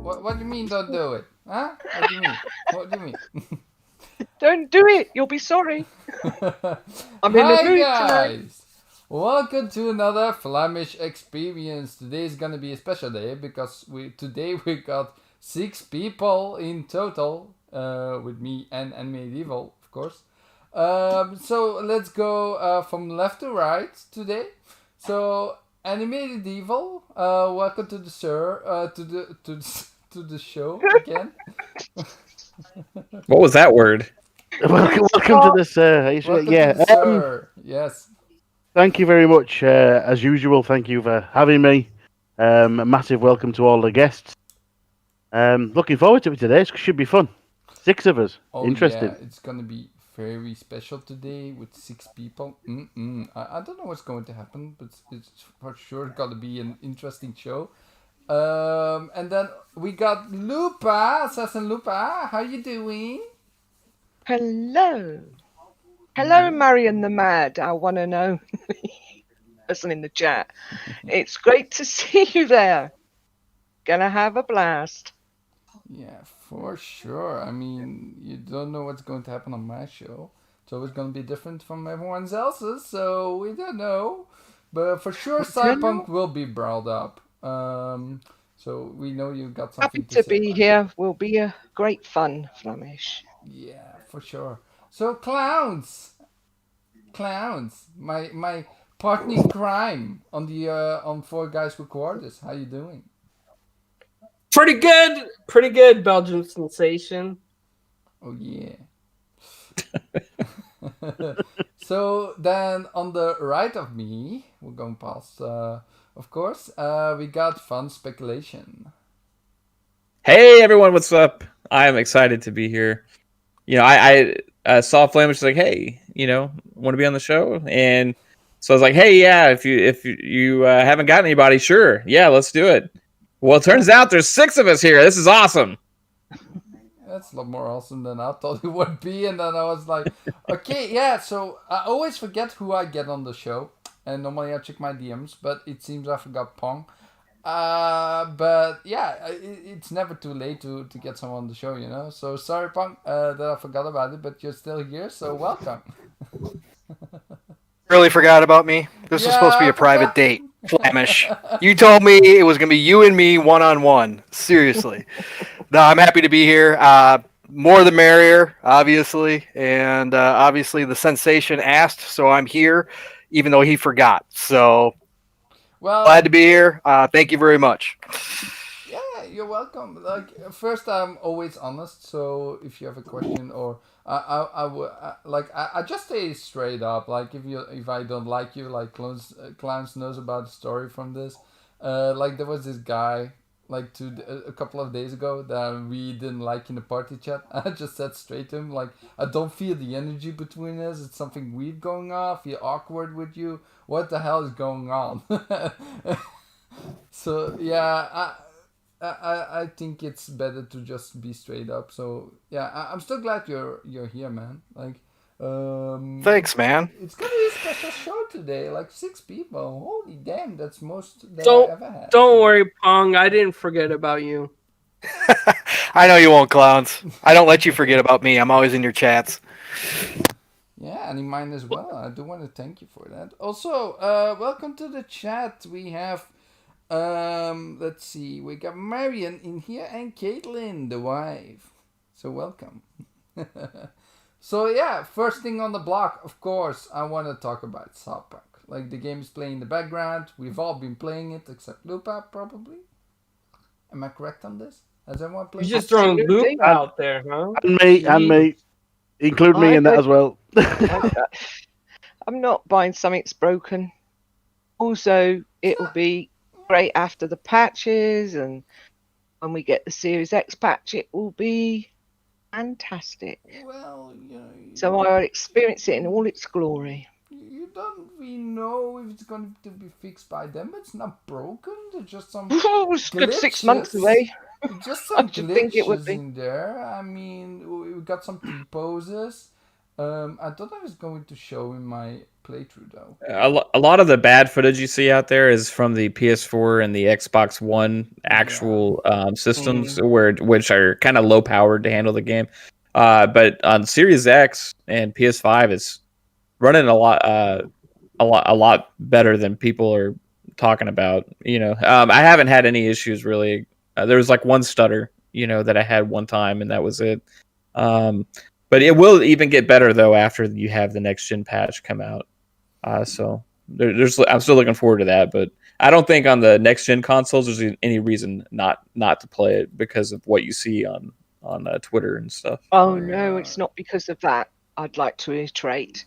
What do you mean don't do it? Huh? What do you mean? What do you mean? Don't do it. You'll be sorry. I'm in the Hi mood tonight. guys! Welcome to another Flamish experience. Today is gonna be a special day because today we got 6 people in total, with me and Medieval, of course. So let's go from left to right today. So Animated Evil, welcome to the to the show again. What was that word? Welcome to this. Welcome to the sir. Yes. Thank you very much. As usual, thank you for having me. A massive welcome to all the guests. Looking forward to it today. It should be fun. 6 of us. Oh Interesting. yeah, it's gonna be very special today with 6 people. I don't know what's going to happen, but it's for sure gonna be an interesting show. And then we got Lupa, AssassinLupa. How you doing? Hello. Hello, Marion the Mad. I want to know. Person in the chat. It's great to see you there. Gonna have a blast. Yeah, for sure. I mean, you don't know what's going to happen on my show. It's always going to be different from everyone else's, so we don't know. But for sure, Cyberpunk will be brought up. So we know you got something Happy to say be about here. Will be a great fun, Flamish. Yeah, for sure. So clowns, my partner in crime on the on Four Guys Recorders. How you doing? Pretty good, Belgian sensation. Oh yeah. So then on the right of me, we're going past, of course, we got fun speculation. Hey everyone, what's up? I am excited to be here. You know, I saw Flamish like, hey, want to be on the show, and so I was like, hey, yeah, if you haven't got anybody, sure, yeah, let's do it. Well, it turns out there's 6 of us here. This is awesome. That's a lot more awesome than I thought it would be. And then I was like, okay, yeah. So I always forget who I get on the show. And normally I check my DMs, but it seems I forgot Pong. But yeah, it's never too late to get someone on the show, you know. So sorry, Pong, that I forgot about it, but you're still here, so welcome. Really forgot about me. This was supposed to be a private date, Flamish. You told me it was going to be you and me one-on-one. Seriously. No, I'm happy to be here. More the merrier, obviously. And obviously the sensation asked, so I'm here, even though he forgot. So Well, glad to be here. Thank you very much. Yeah, you're welcome. Like first, I'm always honest. So if you have a question or I would I just say straight up. Like if I don't like you, like clowns knows about the story from this. Like there was this guy like a couple of days ago that we didn't like in the party chat. I just said straight to him like I don't feel the energy between us. It's something weird going on. I feel awkward with you. What the hell is going on? So yeah, I think it's better to just be straight up. So yeah, I'm still glad you're here, man. Like, Thanks, man. it's gonna be a special show today. Like 6 people. Holy damn, that's most that Don't I ever had. don't worry, Pong. I didn't forget about you. I know you won't, clowns. I don't let you forget about me. I'm always in your chats. Yeah, and in mine as well. I do want to thank you for that. Also, welcome to the chat. We have let's see, we got Marion in here and Caitlin, the wife. So welcome. So yeah, first thing on the block, of course, I want to talk about Cyberpunk. Like the game is playing in the background. We've all been playing it except Lupa, probably. Am I correct on this? Has everyone played? You just throwing Luke out there, huh? And me. Include me in that as well. I'm not buying something that's broken. Also, it'll be great after the patches, and when we get the Series X patch, it will be fantastic. Well, So I'll experience it in all its glory. You don't really know if it's going to be fixed by them. It's not broken. There's just some It's good 6 months glitches. away. Just some should think it would glitches be. in there. I mean, we got some T poses. I thought I was going to show in my playthrough though. A lot of the bad footage you see out there is from the PS4 and the Xbox One actual systems, which are kind of low powered to handle the game. But on Series X and PS5, it's running a lot better than people are talking about. I haven't had any issues really. There was like one stutter, that I had one time, and that was it. But it will even get better though after you have the next gen patch come out. So I'm still looking forward to that, but I don't think on the next gen consoles there's any reason not to play it because of what you see on Twitter and stuff. Oh no, it's not because of that. I'd like to reiterate.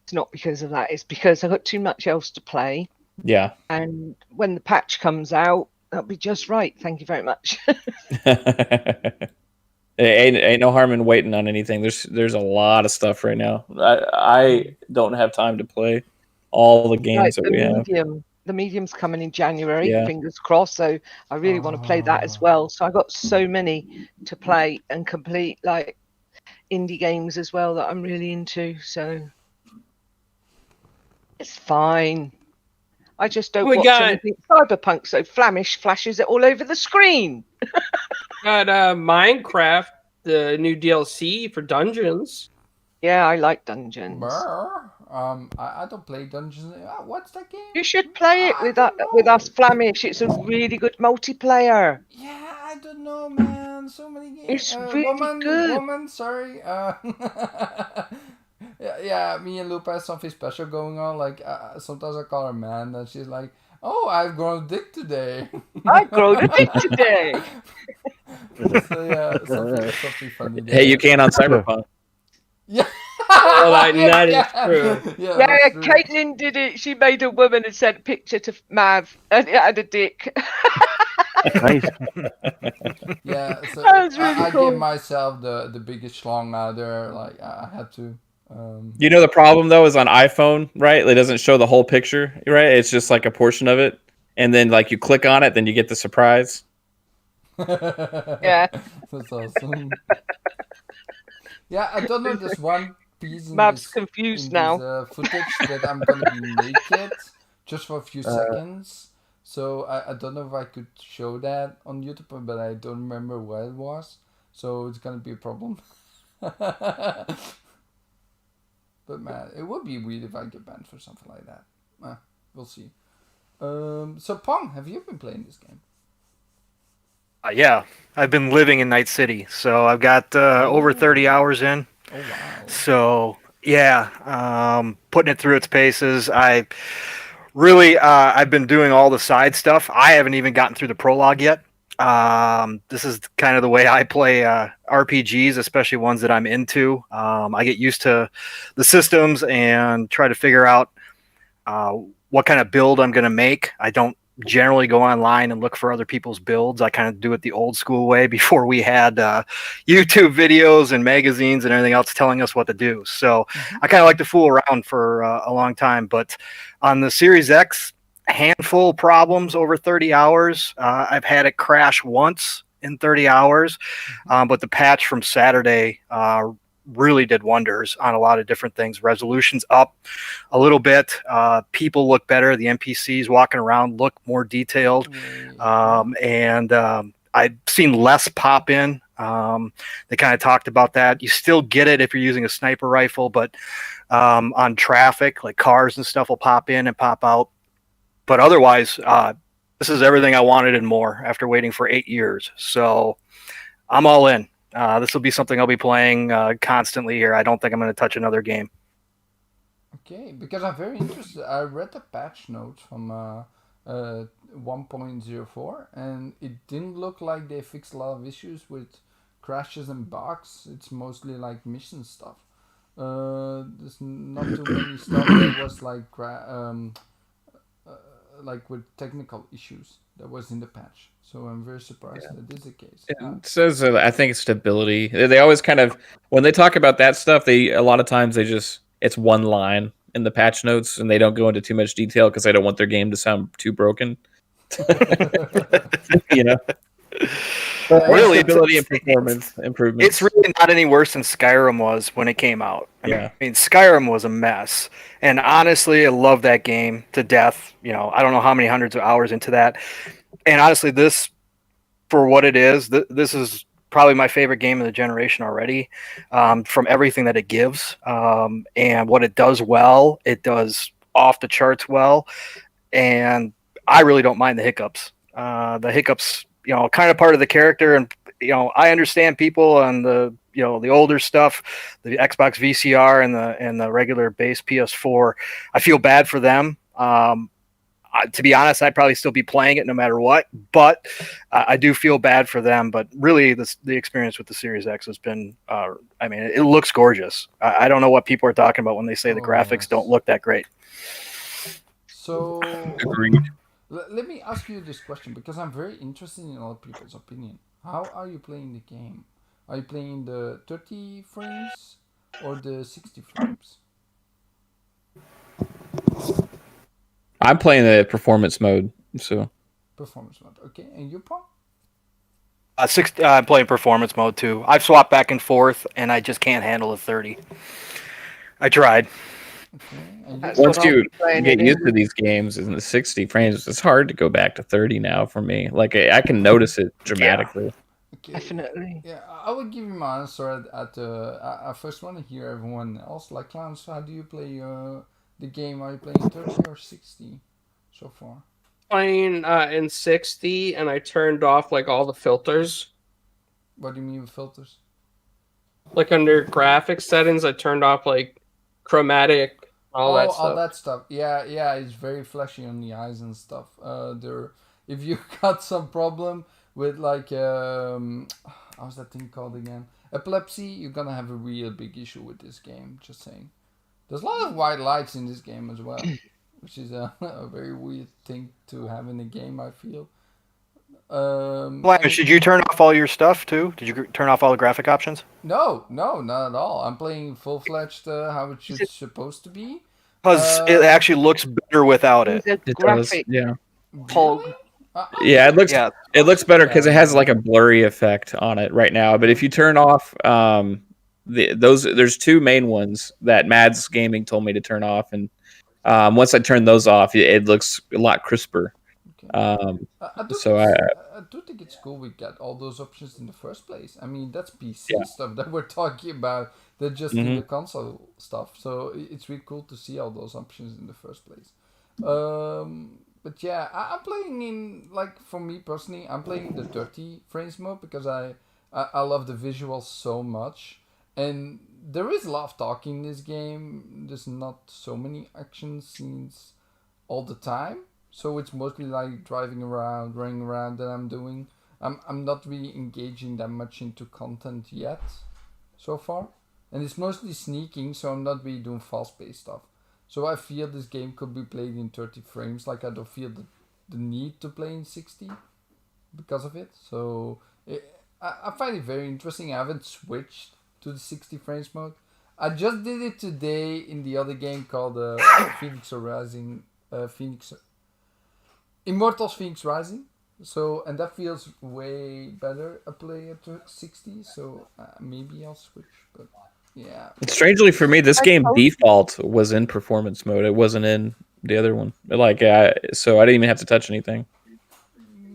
It's not because of that. It's because I've got too much else to play. Yeah. And when the patch comes out, that'll be just right. Thank you very much. ain't no harm in waiting on anything. There's a lot of stuff right now. I don't have time to play all the games that we have. The medium's coming in January, Yeah. fingers crossed. So I really want to play that as well. So I got so many to play and complete, like indie games as well that I'm really into. So it's fine. I just don't watch anything Cyberpunk, so Flamish flashes it all over the screen. Got Minecraft, the new DLC for Dungeons. Yeah, I like Dungeons. I don't play Dungeons. What's that game? You should play it with us, Flamish. It's a really good multiplayer. Yeah, I don't know, man. So many games. It's really good. Woman, sorry. Yeah, me and Lupa have something special going on. Like sometimes I call her man, and she's like, "Oh, I've grown a dick today." I've grown a dick today. So yeah, something funny there. Hey, you can on Cyberpunk. Yeah. Well, that is true. Yeah, Caitlin did it. She made a woman and sent a picture to Mav, and it had a dick. Nice. Yeah, so That was really I cool. gave myself the biggest schlong out there. Like I had to. The problem though is on iPhone, right? It doesn't show the whole picture, right? It's just like a portion of it, and then like you click on it, then you get the surprise. Yeah. That's awesome. Yeah, I don't know. There's one piece in Mav's this, confused in now. This, footage that I'm gonna be naked just for a few seconds. So I don't know if I could show that on YouTube, but I don't remember where it was. So it's gonna be a problem. But man, it would be weird if I get banned for something like that. We'll see. So Pong, have you been playing this game? Yeah, I've been living in Night City, so I've got over 30 hours in. Oh wow. So yeah, putting it through its paces. I've been doing all the side stuff. I haven't even gotten through the prologue yet. This is kind of the way I play RPGs, especially ones that I'm into. I get used to the systems and try to figure out what kind of build I'm going to make. I don't generally go online and look for other people's builds. I kind of do it the old school way before we had YouTube videos and magazines and everything else telling us what to do. So I kind of like to fool around for a long time. But on the Series X, handful of problems over 30 hours. I've had it crash once in 30 hours, but the patch from Saturday really did wonders on a lot of different things. Resolution's up a little bit. People look better. The NPCs walking around look more detailed. And I've seen less pop in. They kind of talked about that. You still get it if you're using a sniper rifle, but on traffic, like cars and stuff will pop in and pop out. But otherwise, this is everything I wanted and more after waiting for 8 years. So I'm all in. This will be something I'll be playing constantly here. I don't think I'm going to touch another game. Okay, because I'm very interested. I read the patch notes from 1.04, and it didn't look like they fixed a lot of issues with crashes and bugs. It's mostly like mission stuff. There's not too many stuff that was like with technical issues that was in the patch. So I'm very surprised that this is the case. It says I think it's stability. They always kind of, when they talk about that stuff, a lot of times it's one line in the patch notes and they don't go into too much detail because they don't want their game to sound too broken. You know. Really, stability and performance improvements. It's really not any worse than Skyrim was when it came out. I Yeah. mean, Skyrim was a mess, and honestly, I love that game to death. You know, I don't know how many hundreds of hours into that, and honestly, this, for what it is, this is probably my favorite game of the generation already. From everything that it gives, and what it does well, it does off the charts well, and I really don't mind the hiccups. The hiccups, you know, kind of part of the character, and you know, I understand people on the, you know, the older stuff, the Xbox VCR and the regular base PS4. I feel bad for them. To be honest, I'd probably still be playing it no matter what, but I do feel bad for them. But really, the experience with the Series X has been, I mean, it looks gorgeous. I don't know what people are talking about when they say the graphics don't look that great. So, Agreed. let me ask you this question because I'm very interested in other people's opinion. How are you playing the game? Are you playing the 30 frames or the 60 frames? I'm playing the performance mode, so Performance mode. Okay, and you, Paul? I'm playing performance mode too. I've swapped back and forth, and I just can't handle a 30. I tried. Okay, and you, That's Paul? once what I'll you be playing get it used in. to these games in the 60 frames, it's hard to go back to 30 now for me. Like I can notice it dramatically. Okay. Definitely. Yeah, I would give you my answer at I first want to hear everyone else. Like, Clowns, how do you play the game? Are you playing 30 or 60 so far? Playing in 60, and I turned off like all the filters. What do you mean with filters? Like under graphics settings, I turned off like chromatic, all that stuff. All that stuff. Yeah, yeah, it's very flashy on the eyes and stuff. If you got some problem with like how's that thing called again? Epilepsy, you're gonna have a real big issue with this game. Just saying. There's a lot of white lights in this game as well, which is a very weird thing to have in a game, I feel. Flamish, did you turn off all your stuff too? Did you turn off all the graphic options? No, not at all. I'm playing full-fledged how it should supposed to be. Because it actually looks better without it. He's a It graphic does, yeah. hog. Really? Yeah, it looks Yeah. it looks better because it Yeah, has yeah. like a blurry effect on it right now. But if you turn off there's two main ones that Mads Gaming told me to turn off, and once I turn those off, it looks a lot crisper. Okay. Um, I do so think I do think it's cool we got all those options in the first place. I mean, that's PC Yeah. stuff that we're talking about. They're just in the console stuff. So it's really cool to see all those options in the first place. But yeah, I'm playing in, like, for me personally, I'm playing the 30 frames mode because I love the visuals so much. And there is a lot of talking in this game. There's not so many action scenes all the time. So it's mostly like driving around, running around that I'm doing. I'm not really engaging that much into content yet, so far. And it's mostly sneaking, so I'm not really doing fast-paced stuff. So I feel this game could be played in 30 frames. Like, I don't feel the need to play in 60 because of it. So I find it very interesting. I haven't switched to the 60 frames mode. I just did it today in the other game called Phoenix Rising. Immortals Phoenix Rising. So, and that feels way better a play at 60. So maybe I'll switch. But yeah. strangely for me, this I game told- default was in performance mode. It wasn't in the other one. Like, so I didn't even have to touch anything.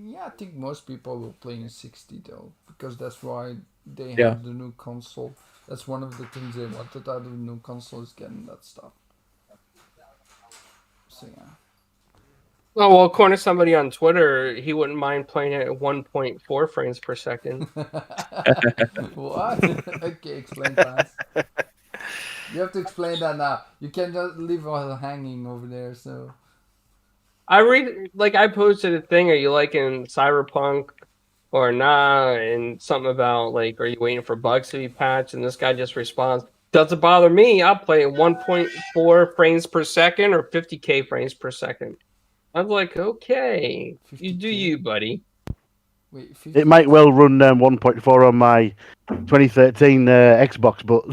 Yeah, I think most people will play in 60 though, because that's why they have Yeah. the new console. That's one of the things they wanted out of the new console is getting that stuff. So yeah. Oh, well, according to somebody on Twitter, he wouldn't mind playing it at 1.4 frames per second. What? Okay, explain that. You have to explain that now. You can't just leave us hanging over there. So I posted a thing, are you liking Cyberpunk or not? And something about, like, are you waiting for bugs to be patched? And this guy just responds, doesn't bother me. I'll play at 1.4 frames per second or 50k frames per second. I'm like, okay, you do 50K? you, buddy. wait, 50? It might well run 1.4 on my 2013 Xbox, but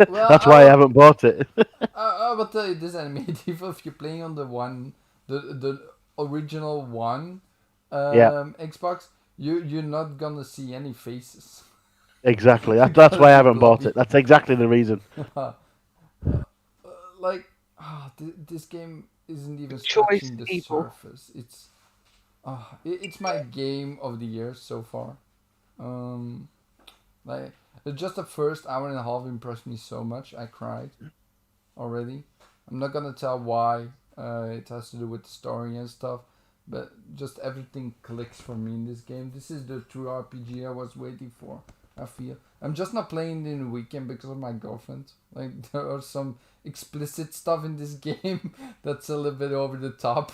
Well, that's why I haven't bought it. I will tell you this, animative. If you're playing on the original one, Yeah. Xbox, you're not gonna see any faces. Exactly. That's why I haven't bought it. That's exactly the reason. Like, this game isn't even Choice scratching the evil. surface. It's my game of the year so far. Like, just the first hour and a half impressed me so much. I cried already. I'm not gonna tell why. It has to do with the story and stuff, but just everything clicks for me in this game. This is the true RPG I was waiting for. I feel I'm just not playing it in the weekend because of my girlfriend. Like, there are some explicit stuff in this game that's a little bit over the top,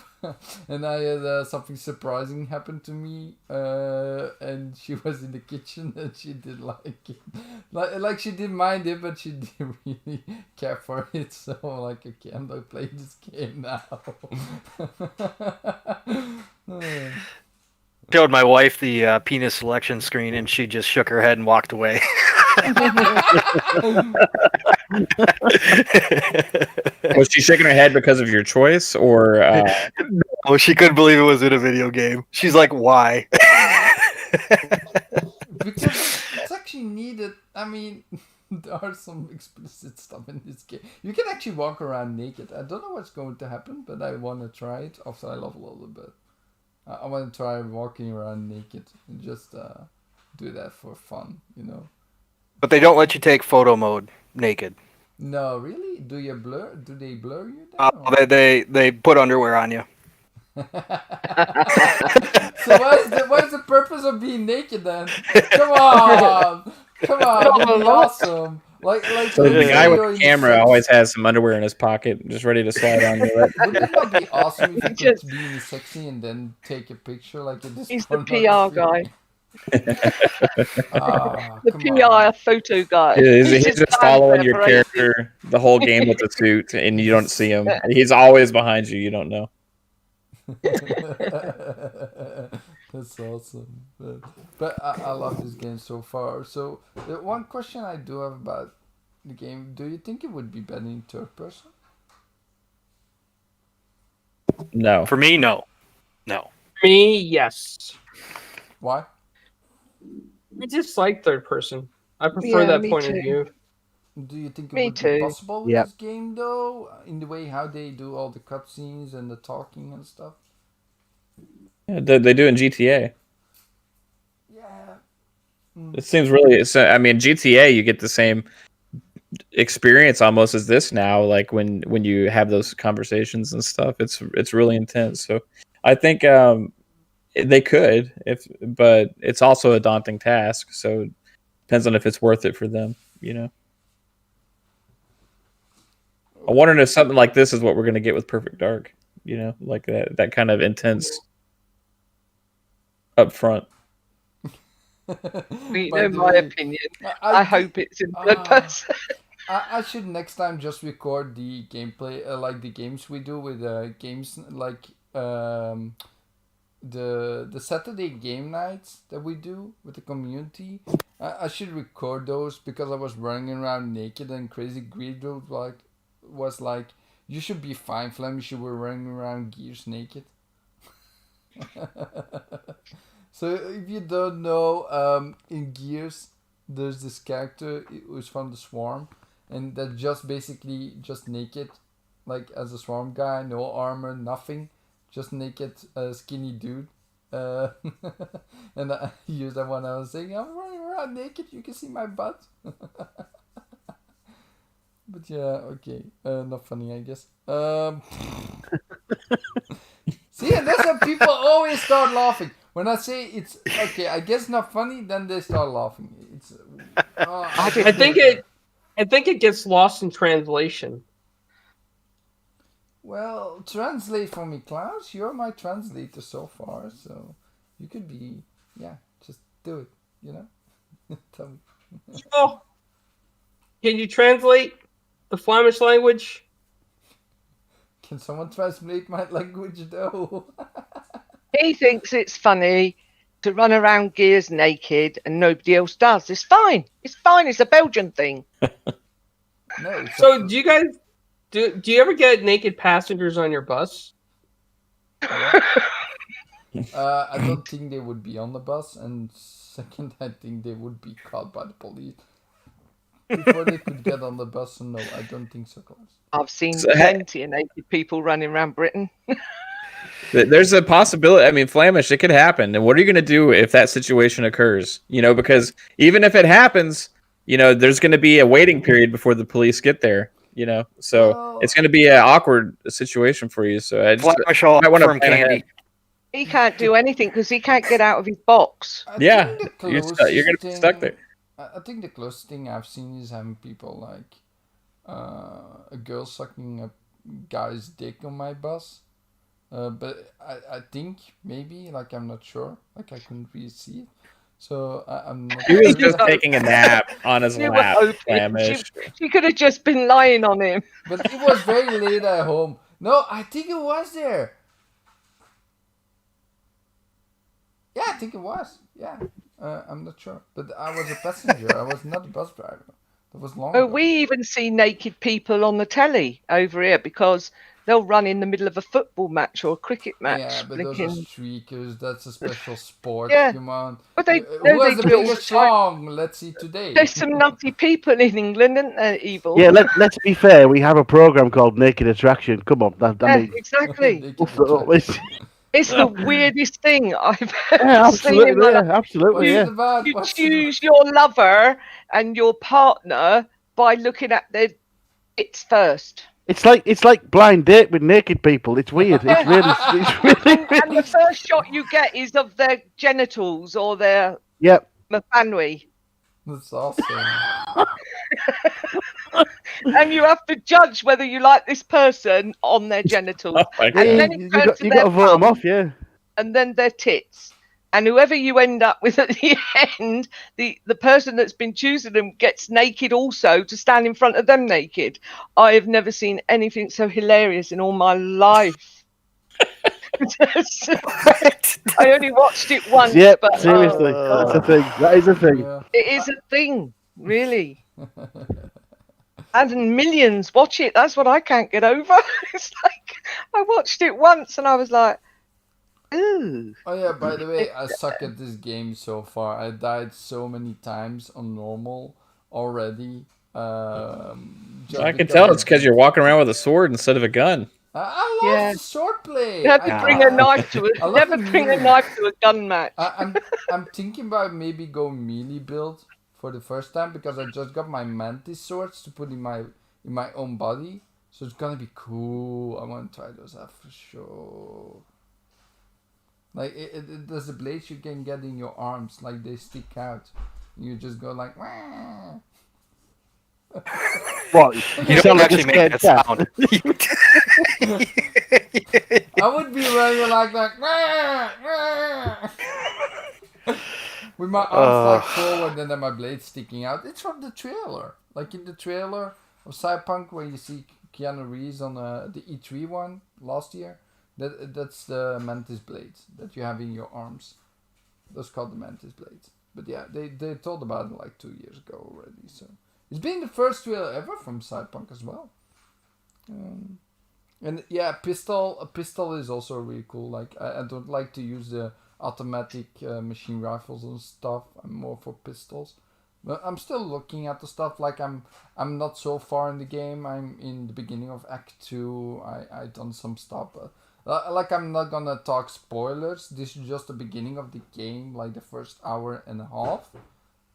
and I had something surprising happen to me, and she was in the kitchen and she did like it, like she didn't mind it, but she didn't really care for it. So like, okay, I'm not playing this game now. Showed my wife the penis selection screen, and she just shook her head and walked away. Was she shaking her head because of your choice, or Oh, she couldn't believe it was in a video game. She's like, "Why?" Because it's actually needed. I mean, there are some explicit stuff in this game. You can actually walk around naked. I don't know what's going to happen, but I want to try it after I level a little bit. I want to try walking around naked and just do that for fun, you know. But they don't let you take photo mode naked. No, really? Do you blur? Do they blur you then? They put underwear on you. So what is the purpose of being naked then? Come on, that'd be awesome. Like so the guy with the camera sex. always has some underwear in his pocket, just ready to slide on you. Wouldn't that not be awesome if you could be sexy and then take a picture like it is? He's the PR guy. The Come PR on. photo guy. He's just following your standing there character the whole game with the suit, and you don't see him. He's always behind you. You don't know. That's awesome. But I love this game so far. So the one question I do have about the game: do you think it would be better in third person? No. For me, no. Me, yes. Why? I just like third person. I prefer Yeah, that me point too. of view. Do you think it Me would too. be possible with Yep. this game though? In the way how they do all the cutscenes and the talking and stuff? Yeah, they do in GTA. Yeah. It seems really. I mean, GTA, you get the same experience almost as this now. Like when you have those conversations and stuff, it's really intense. So I think they could, but it's also a daunting task. So it depends on if it's worth it for them. You know. I'm wondering if something like this is what we're gonna get with Perfect Dark. You know, like that kind of intense up front. You By know the my way, opinion. I I hope it's in third person. I should next time just record the gameplay, like the games we do with games like the Saturday game nights that we do with the community. I should record those because I was running around naked and Crazy Greedo was like, you should be fine, Flamish. You were running around Gears naked. So if you don't know, in Gears, there's this character who's from the Swarm, and that just basically just naked, like as a Swarm guy, no armor, nothing, just naked, skinny dude. And I used that one. I was saying, I'm running around naked. You can see my butt. But yeah, okay, not funny, I guess. See, and that's when people always start laughing. When I say it's okay, I guess not funny, then they start laughing. It's. I think it gets lost in translation. Well, translate for me, Klaus. You're my translator so far, so you could be. Yeah, just do it. You know. Tell me. Oh, can you translate the Flemish language? Can someone translate my language though? He thinks it's funny to run around Gears naked and nobody else does. It's fine. It's fine. It's a Belgian thing. No. It's So do you guys do you ever get naked passengers on your bus? I don't think they would be on the bus, and second, I think they would be caught by the police before they could get on the bus. So no, I don't think so, Klaus. I've seen So, plenty of naked people running around Britain. There's a possibility. I mean, Flamish, it could happen. And what are you going to do if that situation occurs? Because even if it happens, there's going to be a waiting period before the police get there. So Well, it's going to be an awkward situation for you. So I just Flamish all might want to from plan candy. ahead. He can't do anything because he can't get out of his box. I Yeah, think the you're going to be stuck there. I think the closest thing I've seen is having people like a girl sucking a guy's dick on my bus. But I think maybe, like, I'm not sure. Like, I couldn't really see it. So I'm not He was sure. just taking a nap on his You were lap, hoping Flamish. she could have just been lying on him. But it was very late at home. No, I think it was there. Yeah, I think it was. Yeah. I'm not sure. But I was a passenger. I was not a bus driver. That was long Oh, ago. we even see naked people on the telly over here because they'll run in the middle of a football match or a cricket match. Yeah, but those are blinking- streakers. That's a special sport. Yeah. Come on. But they, Who no, they has the do it all biggest the time. song? Let's see today. There's some nutty people in England, isn't there, Evil? Yeah, let's be fair. We have a program called Naked Attraction. Come on, I Yeah, mean, exactly. They what's can the- attract- it's- It's the weirdest thing I've yeah, ever seen in absolutely, my yeah, life. absolutely, What's yeah. it about? You What's it choose your lover and your partner by looking at their tits first. It's like blind date with naked people. It's weird. It's really, And the first shot you get is of their genitals or their Yep. mafanui. That's awesome. And you have to judge whether you like this person on their genitals. Oh my And God. then You it turns got to to their vote them bum, off, yeah. and then their tits. And whoever you end up with at the end, the person that's been choosing them gets naked also to stand in front of them naked. I have never seen anything so hilarious in all my life. I only watched it once, Yep, but seriously, oh, that's a thing. That is a thing. Yeah. it is a thing, really. And millions watch it. That's what I can't get over. It's like I watched it once and I was like, ooh. Oh yeah, by the way, I suck at this game so far. I died so many times on normal already. Just I can because tell it's because you're walking around with a sword instead of a gun. I love Yeah. the swordplay. You have to bring a knife to it. I love Never the bring a melee. knife to a gun match. I'm thinking about maybe go melee build for the first time because I just got my mantis swords to put in my own body, so it's gonna be cool. I want to try those out for sure. Like there's the blades you can get in your arms, like they stick out. You just go like. Wah. What? You sound don't like a actually make scared that cat. sound. I would be running like that. Wah, wah. With my arms like forward and then my blade sticking out. It's from the trailer. Like in the trailer of Cyberpunk where you see Keanu Reeves on the E3 one last year. That's the mantis blades that you have in your arms. Those called the mantis blades. But yeah, they told about it like 2 years ago already. So it's been the first trailer ever from Cyberpunk as well. And yeah, a pistol is also really cool. Like I don't like to use the automatic machine rifles and stuff. I'm more for pistols. But I'm still looking at the stuff. Like I'm not so far in the game. I'm in the beginning of Act 2. I done some stuff. Like I'm not gonna talk spoilers. This is just the beginning of the game. Like the first hour and a half.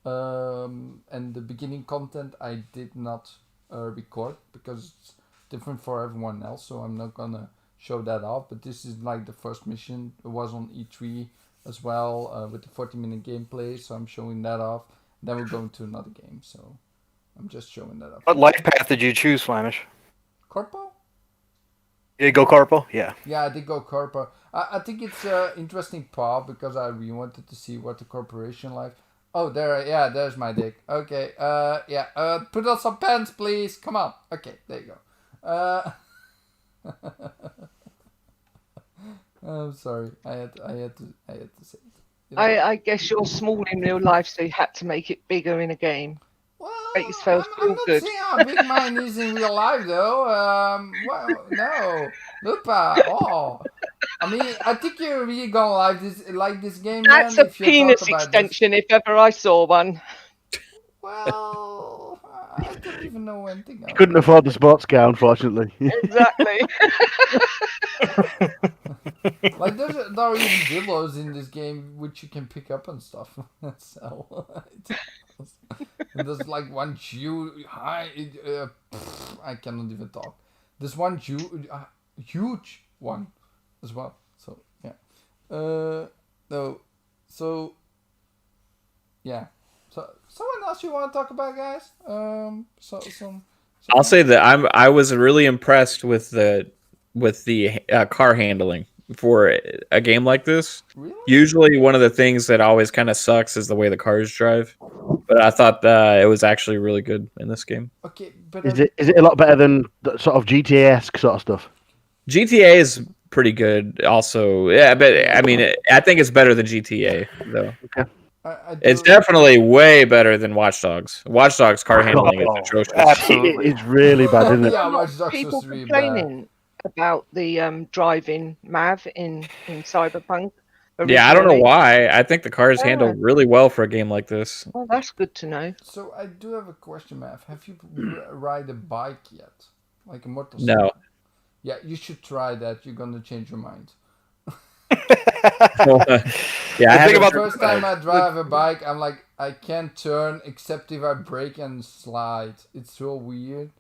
And the beginning content I did not record because it's different for everyone else. So I'm not gonna show that off. But this is like the first mission. It was on E3 as well with the 40-minute gameplay. So I'm showing that off. Then we're going to another game. So I'm just showing that off. What life path did you choose, Flamish? Corpo? You did go Corpo? Yeah. Yeah, I did go corpo. I think it's an interesting path because I really wanted to see what the corporation life. Oh, there's my dick. Okay, put on some pants, please. Come on. Okay, there you go. I'm sorry. I had to say it. You know? I guess you're small in real life, so you had to make it bigger in a game. Well, Make yourself I'm feel not good. saying how big mine is in real life, though. Well, no, Lupa. Oh, I mean, I think you're really gonna like this game, That's man. a If you penis talk about extension if ever I saw one. this. Well, I don't even know anything. You couldn't afford the sports car, unfortunately. Exactly. Like there are even dildos in this game which you can pick up and stuff. So and there's like one huge I cannot even talk. There's one huge one as well. So yeah. No. So yeah. So someone else you want to talk about, guys? I'll say that I was really impressed with the car handling for a game like this. Really? Usually, one of the things that always kind of sucks is the way the cars drive. But I thought it was actually really good in this game. Okay, but Is it a lot better than the sort of GTA-esque sort of stuff? GTA is pretty good, also. Yeah, but I mean, I think it's better than GTA though. Okay. It's definitely way better than Watch Dogs. Watch Dogs car handling is atrocious. Absolutely. It's really bad, isn't it? Yeah, A lot Watch of Dogs people was really complaining about the driving Mav in Cyberpunk. Yeah, I don't know originally. why. I think the cars Yeah. handle really well for a game like this. Well, that's good to know. So I do have a question, Mav. Have you ride a bike yet, like a motorcycle? No. Yeah, you should try that. You're gonna change your mind. Yeah, I The thing haven't- about The first time I drive a bike, I'm like, I can't turn except if I brake and slide. It's so weird.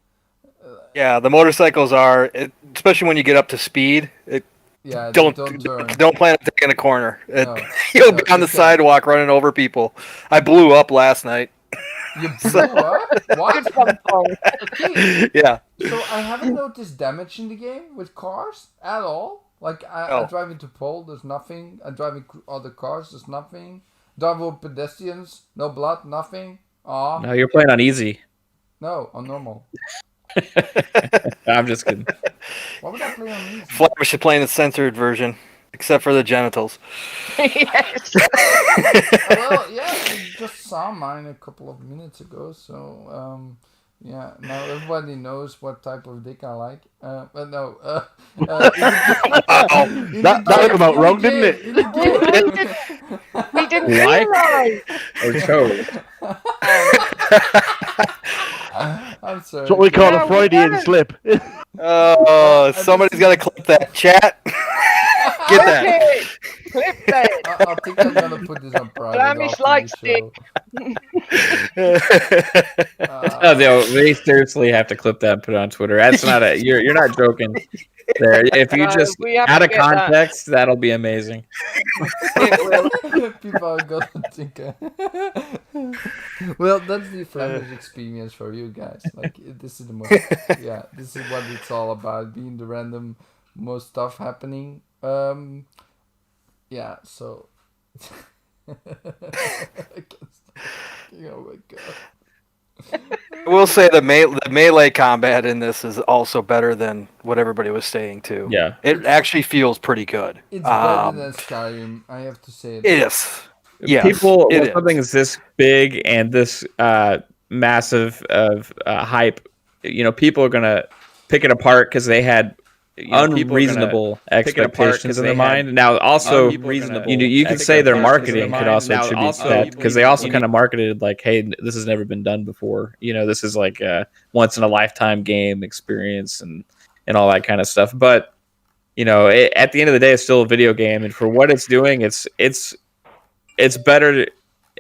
Yeah, the motorcycles are, especially when you get up to speed. Yeah, Don't turn. don't plan on taking a corner. No. You'll No, be on you the can't. sidewalk running over people. I blew up last night. You blew up? What? Good fun, Paul. Okay. Yeah. So I haven't noticed damage in the game with cars at all. Like I Oh. drive into pole, there's nothing. I drive in other cars, there's nothing. Drive over pedestrians, no blood, nothing. Aw, No, you're playing on easy. no, on normal. I'm just kidding. Why would I play on easy? Flamish is playing the censored version, except for the genitals. Yes. Well, yeah, you just saw mine a couple of minutes ago, so yeah. Now everybody knows what type of dick I like. But no, That came out wrong, didn't it? We didn't Like? realise. Or chose. I'm sorry. It's what we call Yeah, a we Freudian got it. slip. Oh, somebody's got to clip that. Chat. Get that. Okay, clip that. I think I'm gonna put this on private. Flamish after likes the show. Oh, they seriously have to clip that and put it on Twitter. That's not a. You're not joking. There, if you No, just we have out to of get that. context, that'll be amazing. It will. People are gonna think. Well, that's the Flemish experience for you guys. Like this is the most. Yeah, this is what it's all about. Being the random most stuff happening. Yeah. So. I can't stop. Oh my god. I will say the melee combat in this is also better than what everybody was saying too. Yeah. It actually feels pretty good. It's better than Skyrim. I have to say. It is. Yes, People, it when is. something is this big and this massive of hype, people are gonna pick it apart because they had unreasonable expectations in their mind. Now, also, unreasonable you could say their marketing could also Now, attribute to also, that because they also kind of marketed like, "Hey, this has never been done before." This is like a once in a lifetime game experience and all that kind of stuff. But at the end of the day, it's still a video game, and for what it's doing, it's better.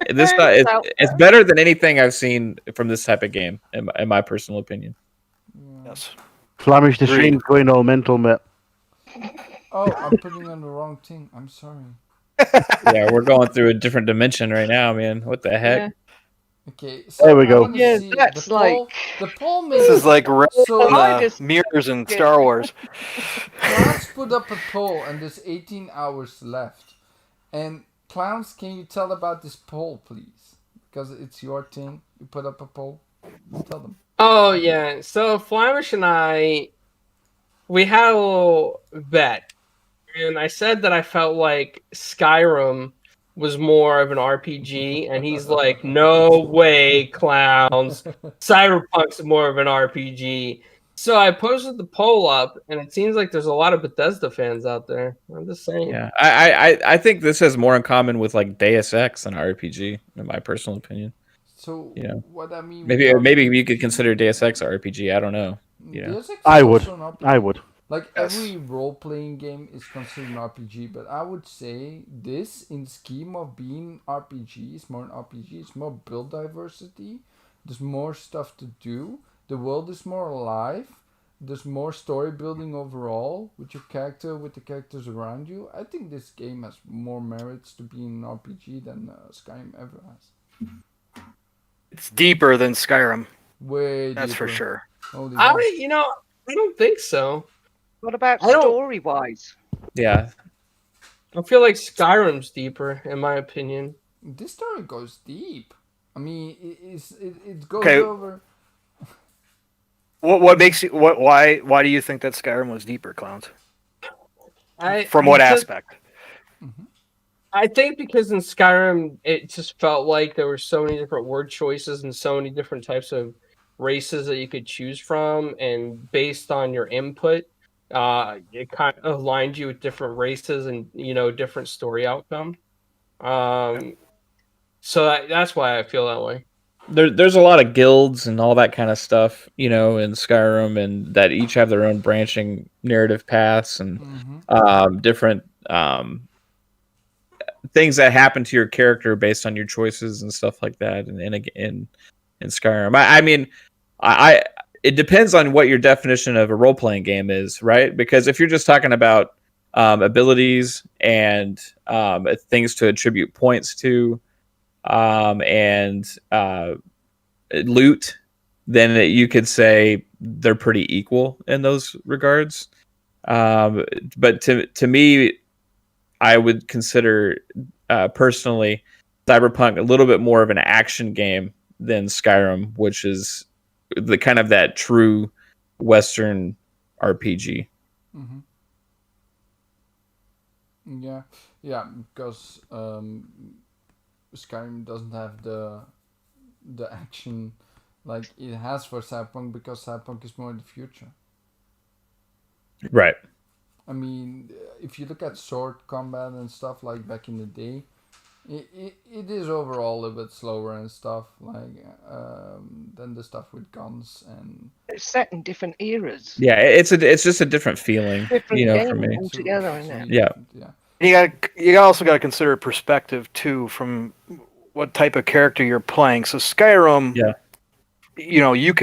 It's better than anything I've seen from this type of game, in my personal opinion. Yes. Flamish, the Agreed. stream's going all mental, mate. Oh, I'm putting on the wrong thing. I'm sorry. Yeah, we're going through a different dimension right now, man. What the heck? Yeah. Okay, so There we I go. wanna Yeah, see that's the poll. The poll made This is like red so. I just- mirrors in Star Wars. Clowns put up a poll, and there's 18 hours left. And Clowns, can you tell about this poll, please? Because it's your thing. You put up a poll. Tell them. Oh yeah, so Flamish and we had a little bet, and I said that I felt like Skyrim was more of an RPG, and he's like, "No way, Clowns! Cyberpunk's more of an RPG." So I posted the poll up, and it seems like there's a lot of Bethesda fans out there. I'm just saying. Yeah, I think this has more in common with like Deus Ex than RPG, in my personal opinion. So You know, what I mean with maybe RPG, you could consider Deus Ex a RPG. I don't know. You know, Deus Ex I is would. also an RPG. I would. Like Yes. every role playing game is considered an RPG, but I would say this, in scheme of being RPG, is more an RPG. It's more build diversity. There's more stuff to do. The world is more alive. There's more story building overall with your character, with the characters around you. I think this game has more merits to being an RPG than Skyrim ever has. It's deeper than Skyrim. Way That's for deeper. sure. Holy hell. I don't think so. What about I don't- story wise? yeah. I feel like Skyrim's deeper, in my opinion. This story goes deep. I mean, it goes Okay. over. What makes you why do you think that Skyrim was deeper, Clowns? From what because- aspect? I think because in Skyrim, it just felt like there were so many different word choices and so many different types of races that you could choose from, and based on your input, it kind of aligned you with different races and different story outcome. So that's why I feel that way. There's a lot of guilds and all that kind of stuff, in Skyrim, and that each have their own branching narrative paths and different things that happen to your character based on your choices and stuff like that. And in Skyrim, I mean, it depends on what your definition of a role playing game is, right? Because if you're just talking about abilities and things to attribute points to, and loot, then you could say they're pretty equal in those regards. But to me, I would consider personally Cyberpunk a little bit more of an action game than Skyrim, which is the kind of that true Western RPG. Mm-hmm. Yeah, because Skyrim doesn't have the action like it has for Cyberpunk, because Cyberpunk is more in the future. Right. I mean, if you look at sword combat and stuff like back in the day, it is overall a bit slower and stuff like than the stuff with guns and. It's set in different eras. Yeah, it's just a different feeling, Different for game me. altogether, isn't it? Yeah. You also got to consider perspective too, from what type of character you're playing. So Skyrim, Yeah. you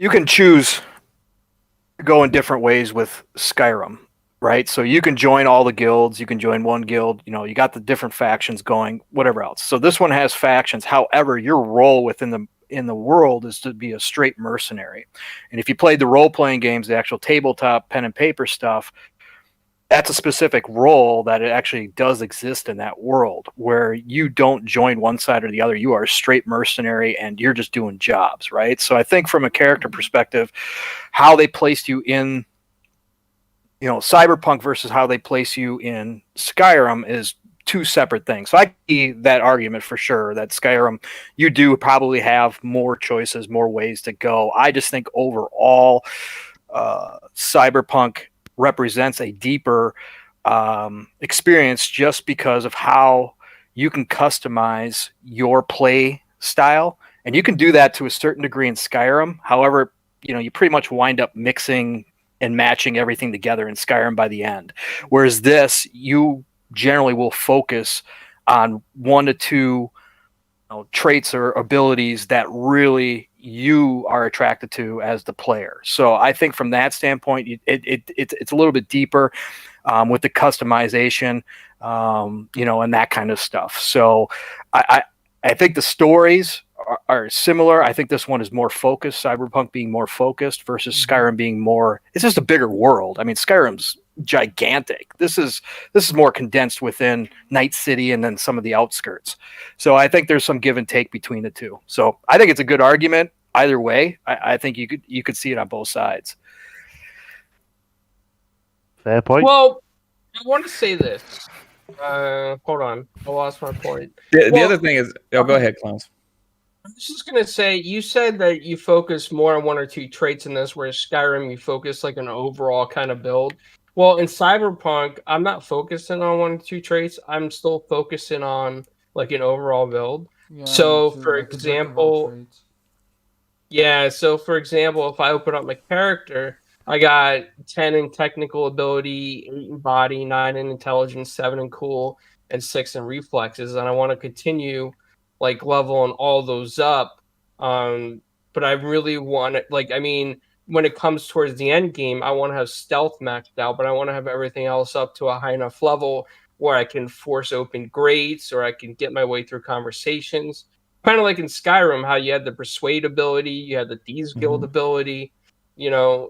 can choose to go in different ways with Skyrim, right? So you can join all the guilds, you can join one guild, you got the different factions going, whatever else. So this one has factions. However, your role within the world is to be a straight mercenary. And if you played the role-playing games, the actual tabletop pen and paper stuff, that's a specific role that it actually does exist in that world, where you don't join one side or the other. You are a straight mercenary and you're just doing jobs, right? So I think from a character perspective, how they placed you in Cyberpunk versus how they place you in Skyrim is two separate things. So I see that argument for sure, that Skyrim, you do probably have more choices, more ways to go. I just think overall, Cyberpunk represents a deeper experience just because of how you can customize your play style. And you can do that to a certain degree in Skyrim. However, you pretty much wind up mixing and matching everything together in Skyrim by the end. Whereas this, you generally will focus on 1 to 2 traits or abilities that really you are attracted to as the player. So I think from that standpoint, it's a little bit deeper with the customization, and that kind of stuff. So I think the stories are similar. I think this one is more focused, Cyberpunk being more focused versus Skyrim being more, it's just a bigger world. I mean, Skyrim's gigantic. This is more condensed within Night City and then some of the outskirts. So I think there's some give and take between the two. So I think it's a good argument either way. I think you could see it on both sides. Fair point. Well, I want to say this. Hold on, I lost my point. The Well- other thing is, go ahead, Clowns. I was just gonna say, you said that you focus more on one or two traits in this, whereas Skyrim you focus like an overall kind of build. Well, in Cyberpunk, I'm not focusing on one or two traits. I'm still focusing on like an overall build. Yeah, me So, too. for Like a jack of all example, trades. yeah, so for example, if I open up my character, I got 10 in technical ability, 8 in body, 9 in intelligence, 7 in cool, and 6 in reflexes. And I want to continue like leveling all those up. Um, but I really want it, like, I mean, when it comes towards the end game, I want to have stealth maxed out, but I want to have everything else up to a high enough level where I can force open grates or I can get my way through conversations, kind of like in Skyrim, how you had the persuade ability, you had the thieves guild ability,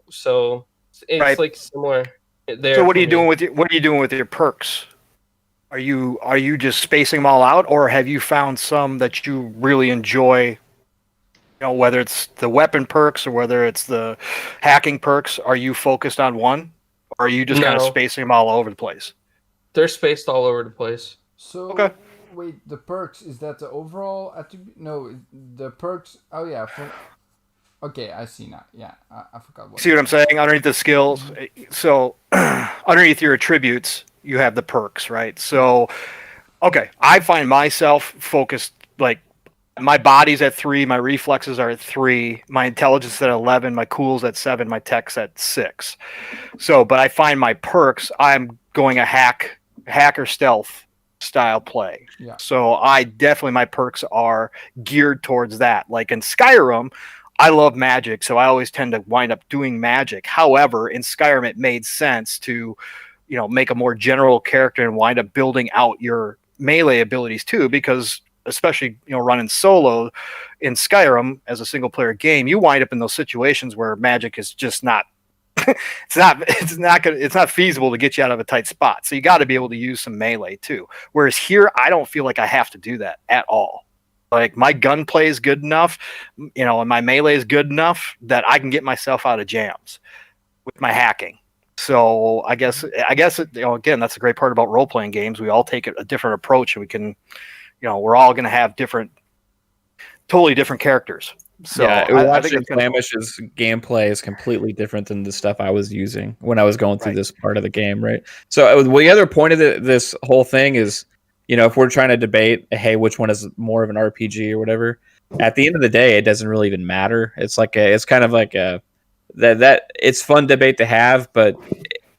so it's Right. like similar there. So what for are you me. doing with your perks? Are you just spacing them all out, or have you found some that you really enjoy? You know, whether it's the weapon perks or whether it's the hacking perks, are you focused on one, or are you just kind of No, spacing them all over the place? they're spaced all over the place. Okay. So wait, the perks, is that the overall attribute? No, the perks. Oh yeah, okay, I see now. Yeah, I forgot what. See what I'm saying? Underneath the skills, Mhm. so underneath your attributes, you have the perks, right? So, okay, I find myself focused like my body's at 3, my reflexes are at 3, my intelligence is at 11, my cool's at 7, my tech's at 6. So, but I find my perks, I'm going a hacker stealth style play. Yeah. So I definitely, my perks are geared towards that. Like in Skyrim, I love magic, so I always tend to wind up doing magic. However, in Skyrim, it made sense to, make a more general character and wind up building out your melee abilities too, because especially running solo in Skyrim as a single player game, you wind up in those situations where magic is just not it's not feasible to get you out of a tight spot. So you got to be able to use some melee too. Whereas here, I don't feel like I have to do that at all. Like my gunplay is good enough, and my melee is good enough that I can get myself out of jams with my hacking. So again, that's a great part about role playing games. We all take a different approach, and we can, we're all going to have totally different characters. So Yeah, I think watching that's kind of cool. Flamish's gameplay is completely different than the stuff I was using when I was going through Right. this part of the game, right? So the other point of this whole thing is, if we're trying to debate, hey, which one is more of an RPG or whatever, at the end of the day, it doesn't really even matter. It's like it's kind of like that it's fun debate to have, but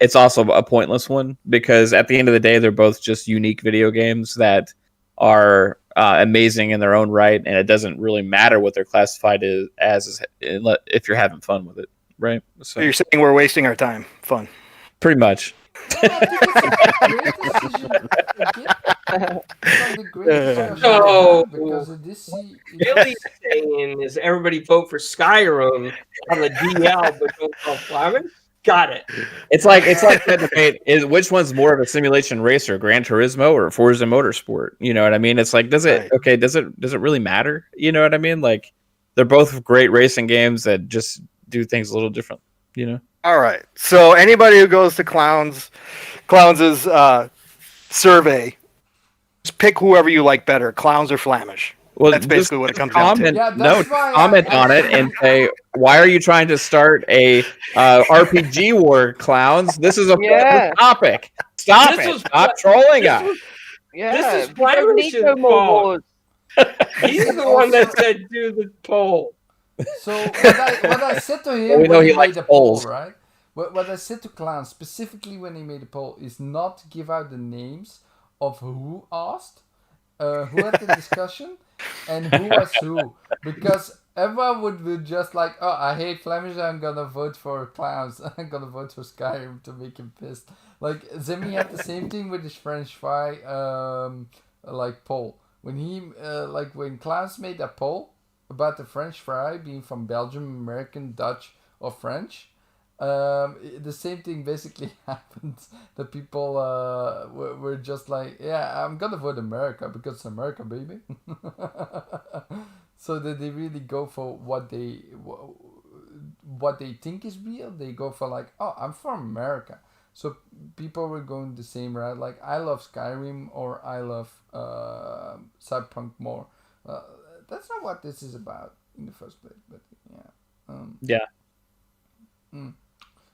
it's also a pointless one because at the end of the day, they're both just unique video games that are amazing in their own right, and it doesn't really matter what they're classified as if you're having fun with it, right? So you're saying we're wasting our time. Fun. Pretty much. No, I think it's a great decision. It's like the great discussion So, because it is see. Really saying is everybody vote for Skyrim on the DL, but don't vote Flamish? Got it. It's like that debate is which one's more of a simulation racer, Gran Turismo or Forza Motorsport. You know what I mean? It's like, does it really matter? You know what I mean? Like they're both great racing games that just do things a little different. All right. So anybody who goes to Clowns' survey, just pick whoever you like better, Clowns or Flamish. Well, That's basically what it comes down to. comment. Yeah, that's why comment on it and say, why are you trying to start a RPG war, Clowns? This is a Yeah. topic. Stop This it. was- Stop trolling us. Yeah, This is we don't need Flamish's no more fault. wars. He's the one that said do the poll. So what I said to him Well, we know when he he likes made the poll, polls. right? What I said to Clown specifically when he made the poll is not give out the names of who asked, who had the discussion, and who was who, because everyone would just like, oh, I hate Flemish, I'm gonna vote for Clowns, I'm gonna vote for Skyrim to make him pissed. Like Zemi had the same thing with his French fry, like poll. When when Clowns made that poll about the French fry being from Belgium, American, Dutch, or French, the same thing basically happened. The people were just like, yeah, I'm gonna vote America because it's America, baby. So that they really go for what they think is real. They go for like, oh, I'm from America. So people were going the same route. Like I love Skyrim or I love Cyberpunk more. that's not what this is about in the first place. But yeah. Yeah.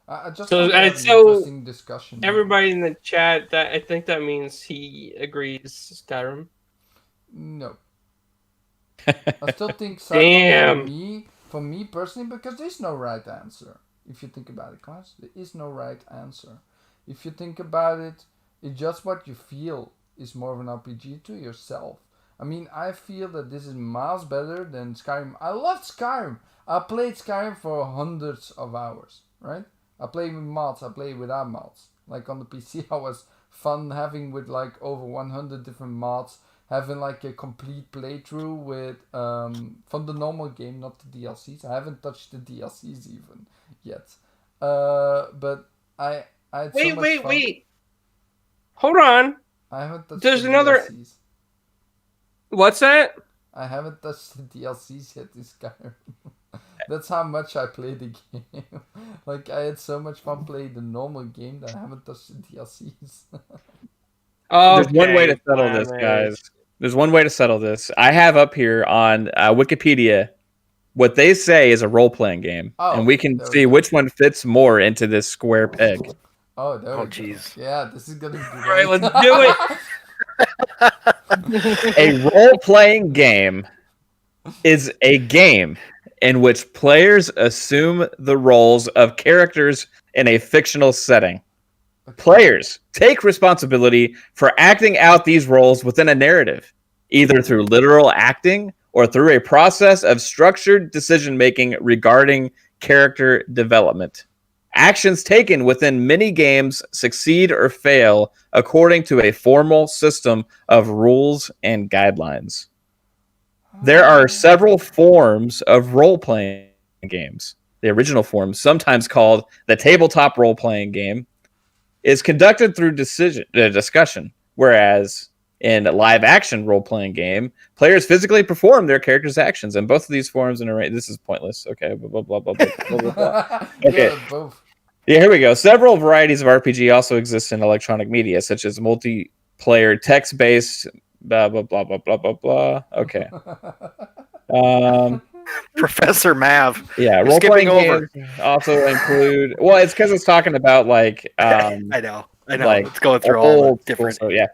I just So, want to have an so interesting discussion. everybody in the chat, that I think that means he agrees Skyrim. No. I still think Damn. Cyberpunk for me personally, because there's no right answer. If you think about it, class, there is no right answer. If you think about it, it's just what you feel is more of an RPG to yourself. I mean, I feel that this is miles better than Skyrim. I love Skyrim. I played Skyrim for hundreds of hours, right? I played with mods, I played without mods. Like on the PC, I was fun having with like over 100 different mods, having like a complete playthrough with from the normal game, not the DLCs. I haven't touched the DLCs even yet. But I had so much fun. Wait. Hold on. I haven't touched There's the another- DLCs. What's that? I haven't touched the DLCs yet in Skyrim. That's how much I play the game. Like, I had so much fun playing the normal game that I haven't touched the DLCs. There's one way to Okay, settle this, Flamish. guys. There's one way to settle this. I have up here on Wikipedia what they say is a role-playing game, Oh, and we can there we see go. which one fits more into this square peg. Oh, there we Oh, go. jeez. Yeah, this is gonna be All great. right, let's do it. A role-playing game is a game in which players assume the roles of characters in a fictional setting. Players take responsibility for acting out these roles within a narrative, either through literal acting or through a process of structured decision-making regarding character development. Actions taken within many games succeed or fail according to a formal system of rules and guidelines. There are several forms of role-playing games. The original form, sometimes called the tabletop role-playing game, is conducted through discussion, whereas in a live-action role-playing game, players physically perform their characters' actions. And both of these forms this is pointless. Okay, blah, blah, blah, blah, blah, blah, blah. Okay. Good, both. Yeah, here we go. Several varieties of RPG also exist in electronic media, such as multiplayer text-based blah blah blah blah blah blah blah. Okay. Professor Mav. Yeah, You're role playing skipping over. games also include. Well, it's because it's talking about like. I know. Like, it's going through all the old different. school, so yeah,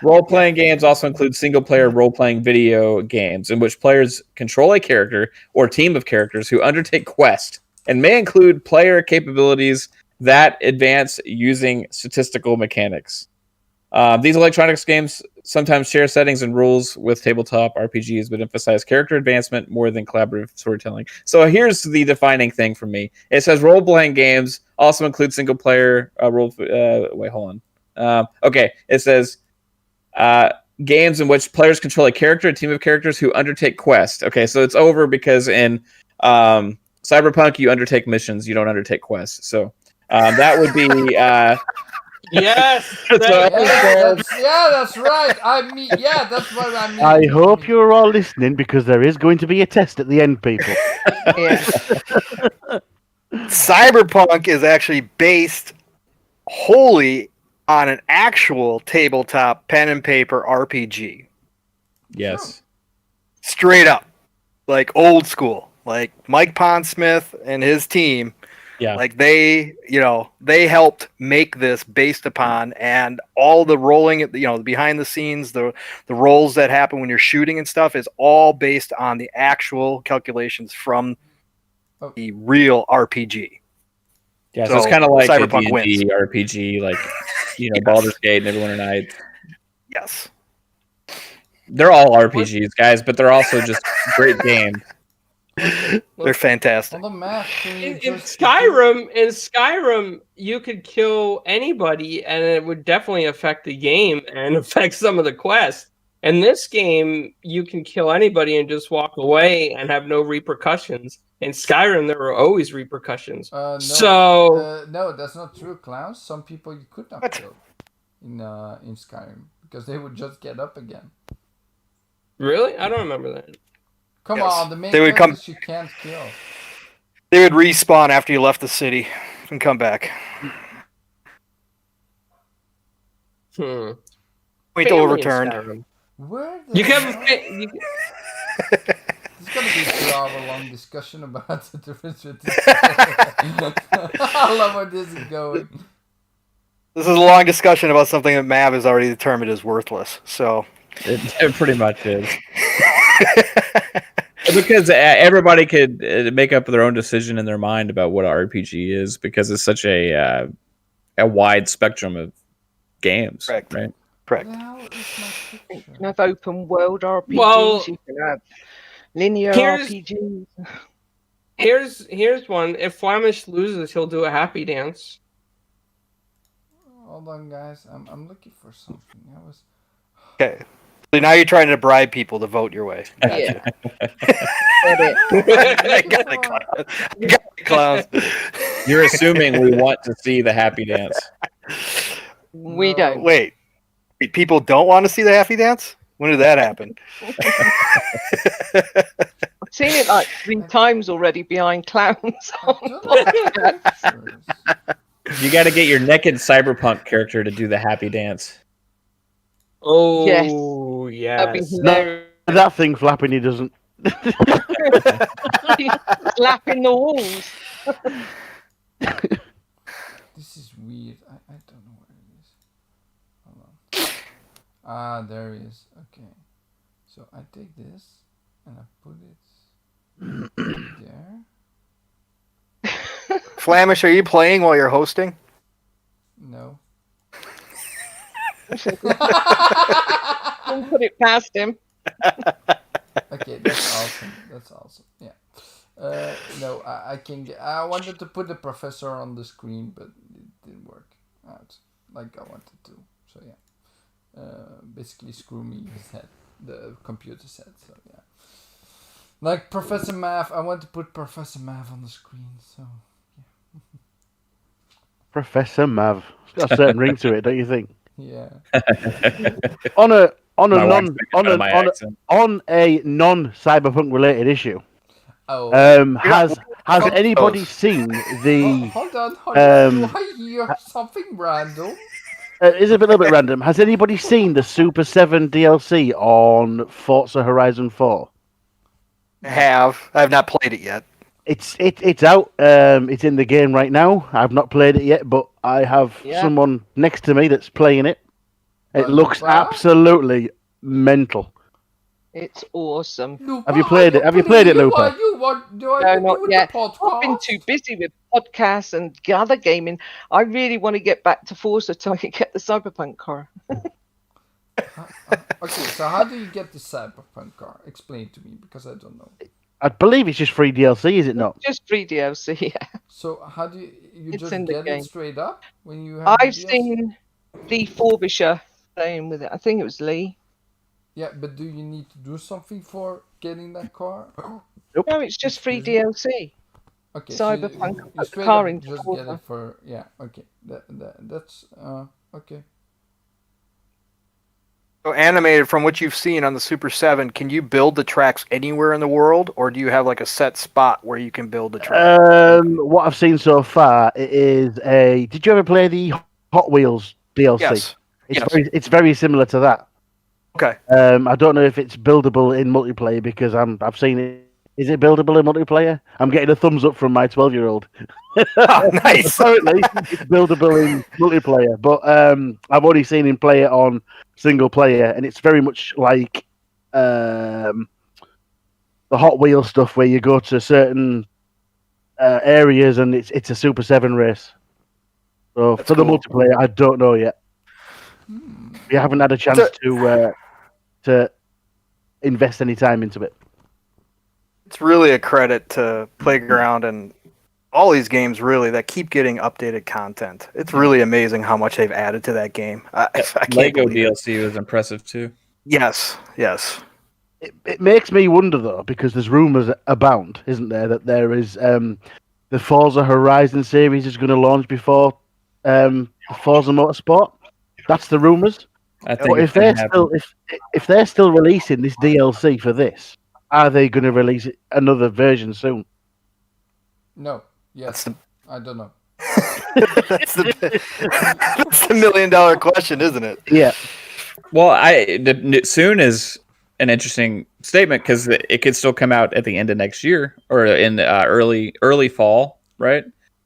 role playing games also include single player role playing video games in which players control a character or team of characters who undertake quests and may include player capabilities that advance using statistical mechanics. These electronics games sometimes share settings and rules with tabletop RPGs, but emphasize character advancement more than collaborative storytelling. So here's the defining thing for me. It says role-playing games also include single-player role. Wait, hold on. Okay, it says games in which players control a character, a team of characters who undertake quests. Okay, so it's over because in Cyberpunk you undertake missions, you don't undertake quests. So that would be. Yes. So That's right. That's what I mean. I hope you're all listening because there is going to be a test at the end, people. Yeah. Cyberpunk is actually based wholly on an actual tabletop pen and paper RPG. yes. Straight up. Like old school. Like Mike Pondsmith and his team. Yeah. Like they helped make this based upon, and all the rolling, the behind the scenes, the rolls that happen when you're shooting and stuff is all based on the actual calculations from the real RPG. Yeah, so So, it's kind of like Cyberpunk a D&D RPG, like Baldur's Gate and Neverwinter Nights. Yes. They're all RPGs, guys, but they're also just great games. They're fantastic. On the map, In Skyrim, you could kill anybody, and it would definitely affect the game and affect some of the quests. In this game, you can kill anybody and just walk away and have no repercussions. In Skyrim, there were always repercussions. No, So that's not true, Klaus. Some people you could not What? kill in Skyrim because they would just get up again. really, I don't remember that. Come Yes. on, the main They would characters you can't kill. They would respawn after you left the city and come back. Wait to Family in overturned. Skyrim. Where the You can hell- have a this 2-hour-long discussion about the difference between. I love where this is going. This is a long discussion about something that Mav has already determined is worthless. So It pretty much is. Because everybody could make up their own decision in their mind about what an RPG is, because it's such a wide spectrum of games. Correct. Right? Correct. What the hell is my You picture? can have open world RPGs. Well, you can have linear here's- RPGs. Here's one. If Flamish loses, he'll do a happy dance. Hold on, guys. I'm looking for something. I was. Okay. So now you're trying to bribe people to vote your way. Yeah. Get it. I got it, clowns. I got it, clowns. You're assuming we want to see the happy dance. We No. don't. Wait, people don't want to see the happy dance? When did that happen? I've seen it like 3 times already behind clowns. I don't know the pictures. You got to get your naked cyberpunk character to do the happy dance. Oh, That'd be yes. hilarious. That thing flapping, he doesn't. Slapping the walls. This is weird. I don't know where it is. Hold on. Ah, there it is. Okay. So I take this and I put it there. Flamish, are you playing while you're hosting? No. Don't put it past him. Okay, that's awesome. That's awesome. Yeah. No, I can get. I wanted to put the professor on the screen, but it didn't work out like I wanted to. So yeah. Basically, screw me. Said the computer said so. Yeah. Like Professor Mav, I want to put Professor Mav on the screen. So Professor Mav. It's got a certain ring to it, don't you think? yeah. On a My wife's making fun of my accent. on a non-cyberpunk related issue. Oh. Has anybody seen the? Hold on. Do I hear something random? Is it a little bit random? Has anybody seen the Super 7 DLC on Forza Horizon 4? I have. I have not played it yet. It's out. It's in the game right now. I've not played it yet, but I have Yeah. someone next to me that's playing it. It looks What? absolutely mental. It's awesome. Lupa, Have you played are it? Have you played it, Lupa? You want? Do I No, do not with yet. the I've been podcast? too busy with podcasts and other gaming. I really want to get back to Forza so I can get the Cyberpunk car. Okay, so how do you get the cyberpunk car? Explain to me because I don't know. I believe it's just free DLC, is it not? Just free DLC, yeah. So how do you It's just in the get game. it straight up when you have? the I've DLC? seen Lee Forbisher playing with it. I think it was Lee. Yeah, but do you need to do something for getting that car? No, it's just free DLC. Okay, Cyberpunk, so put you the straight car up into just Forza. get it for Okay, that's okay. So animated, from what you've seen on the Super 7, can you build the tracks anywhere in the world, or do you have like a set spot where you can build the track? What I've seen so far, it is a. Did you ever play the Hot Wheels DLC? Yes. Yes. It's very similar to that. Okay. I don't know if it's buildable in multiplayer because I've seen it. Is it buildable in multiplayer? I'm getting a thumbs up from my 12-year-old. Oh, nice. Apparently, it's buildable in multiplayer, but I've only seen him play it on single player, and it's very much like the Hot Wheels stuff where you go to certain areas and it's a Super 7 race. So That's for the cool. multiplayer, I don't know yet. We haven't had a chance to invest any time into it. It's really a credit to Playground and all these games really that keep getting updated content. It's really amazing how much they've added to that game. I can't Lego believe it. DLC was impressive too. Yes. It makes me wonder though, because there's rumours abound, isn't there, that there is the Forza Horizon series is going to launch before Forza Motorsport. That's the rumours. I think But it's gonna happen. if they're still releasing this DLC for this, are they going to release another version soon? No. Yes. That's I don't know. that's the $1 million question, isn't it? Yeah. Well, soon is an interesting statement because it could still come out at the end of next year or in early fall, right?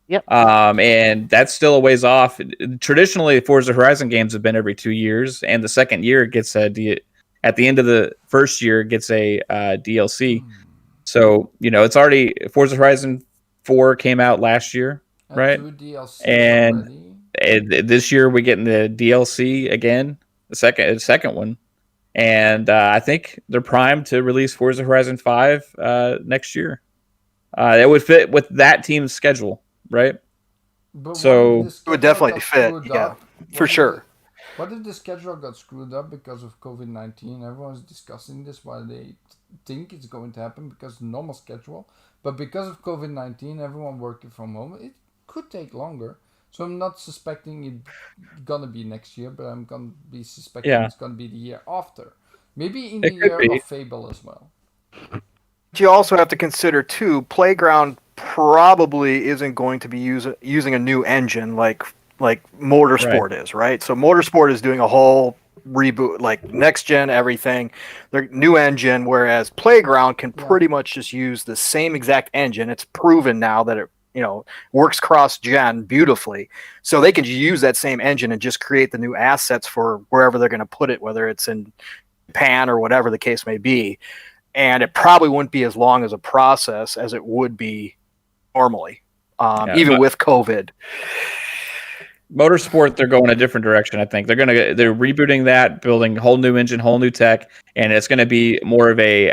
Yep. And that's still a ways off. Traditionally, Forza Horizon games have been every 2 years, and the second year gets at the end of the first year gets a DLC. So it's already Forza Horizon 4 came out last year, right? 2 DLC And already. this year we getting the DLC again, the second one, and I think they're primed to release Forza Horizon 5 next year. It would fit with that team's schedule, right? But So what if the It would schedule definitely got fit. screwed Yeah, up? for What if sure. What if the schedule got screwed up because of COVID-19? Everyone's discussing this while they think it's going to happen because normal schedule. But because of COVID-19, everyone working from home, it could take longer. So I'm not suspecting it's gonna be next year, but I'm gonna be suspecting Yeah. it's gonna be the year after. Maybe in It the could year be. of Fable as well. But you also have to consider too, Playground probably isn't going to be using a new engine like Motorsport is, right? So Motorsport is doing a whole reboot, like next gen everything, their new engine, whereas Playground can Yeah. pretty much just use the same exact engine. It's proven now that it works cross gen beautifully, so they can use that same engine and just create the new assets for wherever they're going to put it, whether it's in Japan or whatever the case may be. And it probably wouldn't be as long as a process as it would be normally, Yeah, even with COVID. Motorsport, they're going a different direction. I think they're rebooting that, building a whole new engine, whole new tech, and it's going to be more of a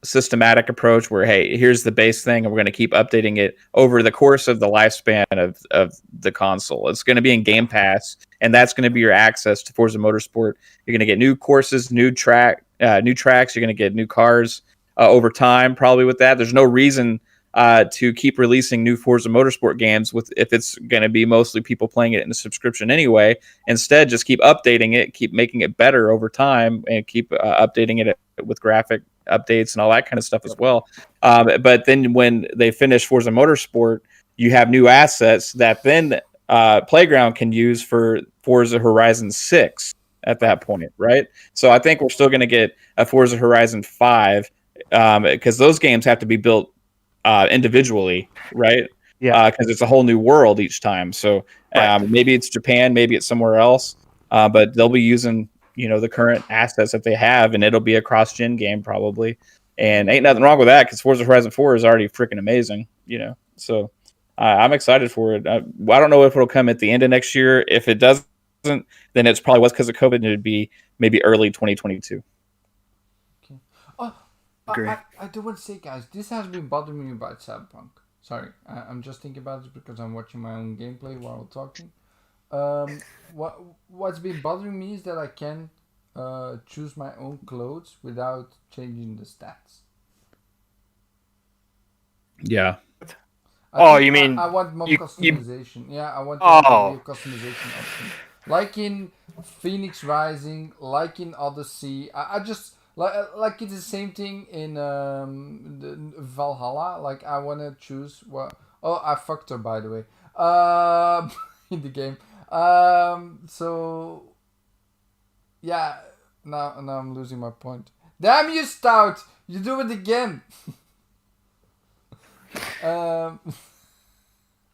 systematic approach where, hey, here's the base thing, and we're going to keep updating it over the course of the lifespan of the console. It's going to be in Game Pass, and that's going to be your access to Forza Motorsport. You're going to get new courses, new tracks. You're going to get new cars over time. Probably with that, there's no reason to keep releasing new Forza Motorsport games if it's going to be mostly people playing it in a subscription anyway. Instead, just keep updating it, keep making it better over time, and keep updating it with graphic updates and all that kind of stuff as well. But then when they finish Forza Motorsport, you have new assets that then Playground can use for Forza Horizon 6 at that point, right? So I think we're still going to get a Forza Horizon 5 because those games have to be built individually, right? Yeah. Because it's a whole new world each time. So maybe it's Japan, maybe it's somewhere else, but they'll be using the current assets that they have, and it'll be a cross-gen game probably. And ain't nothing wrong with that because Forza Horizon 4 is already freaking amazing, So I'm excited for it. I don't know if it'll come at the end of next year. If it doesn't, then it's probably was because of COVID, and it'd be maybe early 2022. Okay. Oh, Agree. I do want to say, guys, this has been bothering me about Cyberpunk. Sorry, I'm just thinking about it because I'm watching my own gameplay while talking. What's been bothering me is that I can choose my own clothes without changing the stats. Yeah. You mean I want more you- customization? Yeah, I want Oh. to be a customization option, like in Phoenix Rising, like in Odyssey. I just like it's the same thing in the Valhalla. Like I want to choose what. Oh, I fucked her, by the way. In the game. So yeah. Now I'm losing my point. Damn you, Stout! You do it again.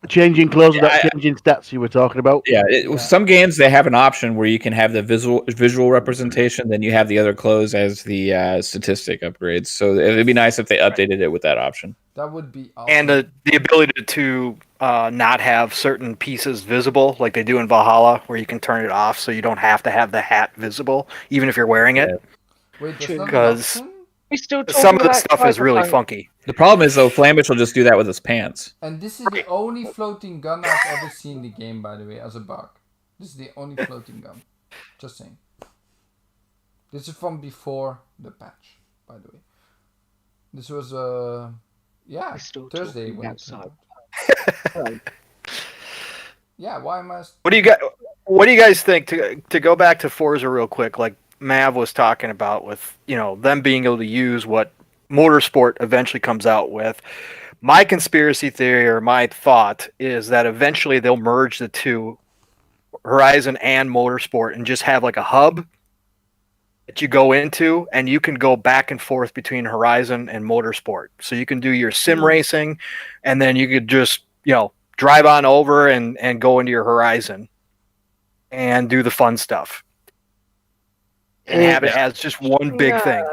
Changing clothes without Yeah, changing stats you were talking about. Yeah, Yeah. some games they have an option where you can have the visual representation, then you have the other clothes as the statistic upgrades. So it'd be nice if they updated it with that option. That would be awesome. And the ability to not have certain pieces visible, like they do in Valhalla, where you can turn it off so you don't have to have the hat visible, even if you're wearing it. Wait, that's True. not an Because option? We're still talking some of the about stuff is really Cyberpunk. funky. The problem is though, Flamish will just do that with his pants. And this is the only floating gun I've ever seen in the game, by the way, as a bug. This is the only floating gun. Just saying. This is from before the patch, by the way. This was We're still Thursday talking when about it came out. Cyberpunk. Yeah, why am I? What do you guys think? To go back to Forza real quick, like Mav was talking about, with them being able to use what Motorsport eventually comes out with. My conspiracy theory, or my thought, is that eventually they'll merge the two, Horizon and Motorsport, and just have like a hub that you go into, and you can go back and forth between Horizon and Motorsport. So you can do your sim racing, and then you could just, drive on over and go into your Horizon and do the fun stuff. And have it as just one big thing.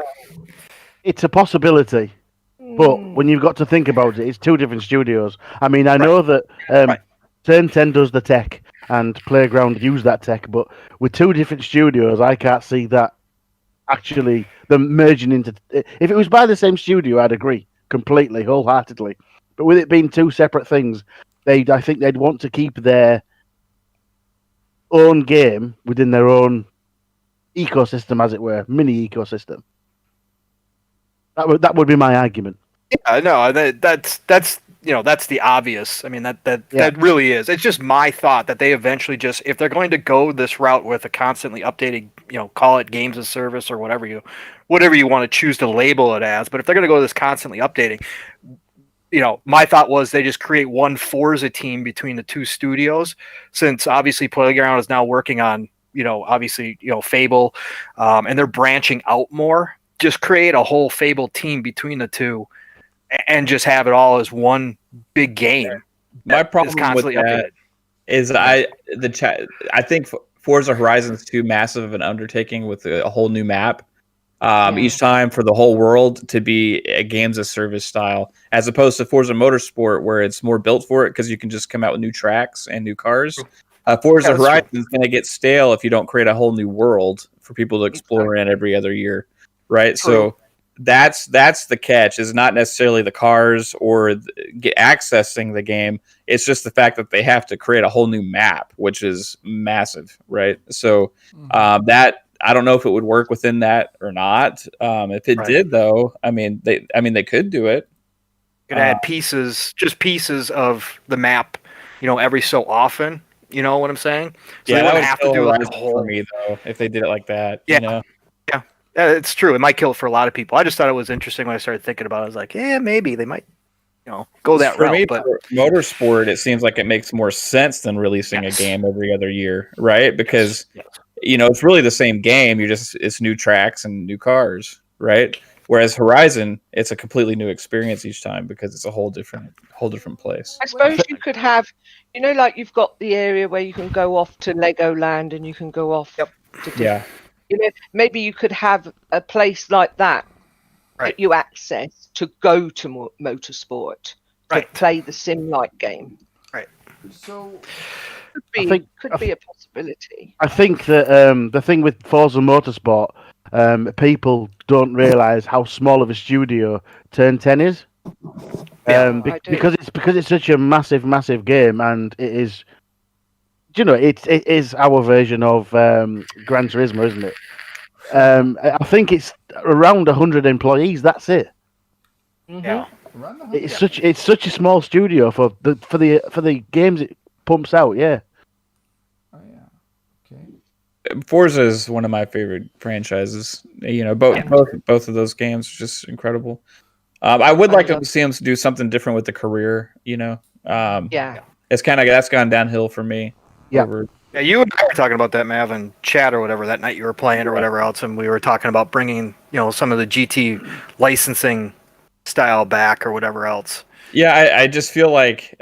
It's a possibility, but when you've got to think about it, it's two different studios. I mean, I know that Turn 10 does the tech and Playground use that tech, but with two different studios, I can't see that actually them merging into. If it was by the same studio, I'd agree completely, wholeheartedly. But with it being two separate things, I think they'd want to keep their own game within their own ecosystem, as it were, mini ecosystem. That would be my argument. Yeah, no, that's the obvious. I mean, that really is. It's just my thought that they eventually just, if they're going to go this route with a constantly updated, call it games as service or whatever you want to choose to label it as, but if they're going to go this constantly updating, my thought was they just create one Forza team between the two studios, since obviously Playground is now working on, Fable, and they're branching out more. Just create a whole Fable team between the two and just have it all as one big game. My problem with that is I think Forza Horizon is too massive of an undertaking with a whole new map. Each time for the whole world to be a games as service style, as opposed to Forza Motorsport, where it's more built for it because you can just come out with new tracks and new cars. Forza Horizon is going to get stale if you don't create a whole new world for people to explore in every other year, right? So that's the catch, is not necessarily the cars or accessing the game. It's just the fact that they have to create a whole new map, which is massive, right? So that, I don't know if it would work within that or not. If it did, though, they could do it. Could add pieces of the map, every so often. You know what I'm saying? So yeah, they that wouldn't would have to do like a whole. For me, though, if they did it like that. Yeah, it's true. It might kill it for a lot of people. I just thought it was interesting when I started thinking about it. I was like, yeah, maybe they might, go that for route. Me, but for Motorsport, it seems like it makes more sense than releasing a game every other year, right? Because it's really the same game. It's new tracks and new cars, right? Whereas Horizon, it's a completely new experience each time because it's a whole different place. I suppose you could have, like you've got the area where you can go off to Legoland and you can go off to maybe you could have a place like that that you access to go to motorsport, to play the sim-like game. Right. So could be a possibility. I think that the thing with Forza Motorsport, people don't realise how small of a studio Turn 10 is. Because it's such a massive game, and it is, it is our version of Gran Turismo, isn't it? I think it's around 100 employees. That's it. Yeah, it's such a small studio for the games it pumps out. Yeah. Oh yeah. Okay. Forza is one of my favorite franchises. Both of those games are just incredible. I would like to see them do something different with the career. It's that's gone downhill for me. Yeah. Yeah, you and I were talking about that, Mav, in chat or whatever that night you were playing or whatever else, and we were talking about bringing some of the GT licensing style back or whatever else. Yeah, I just feel like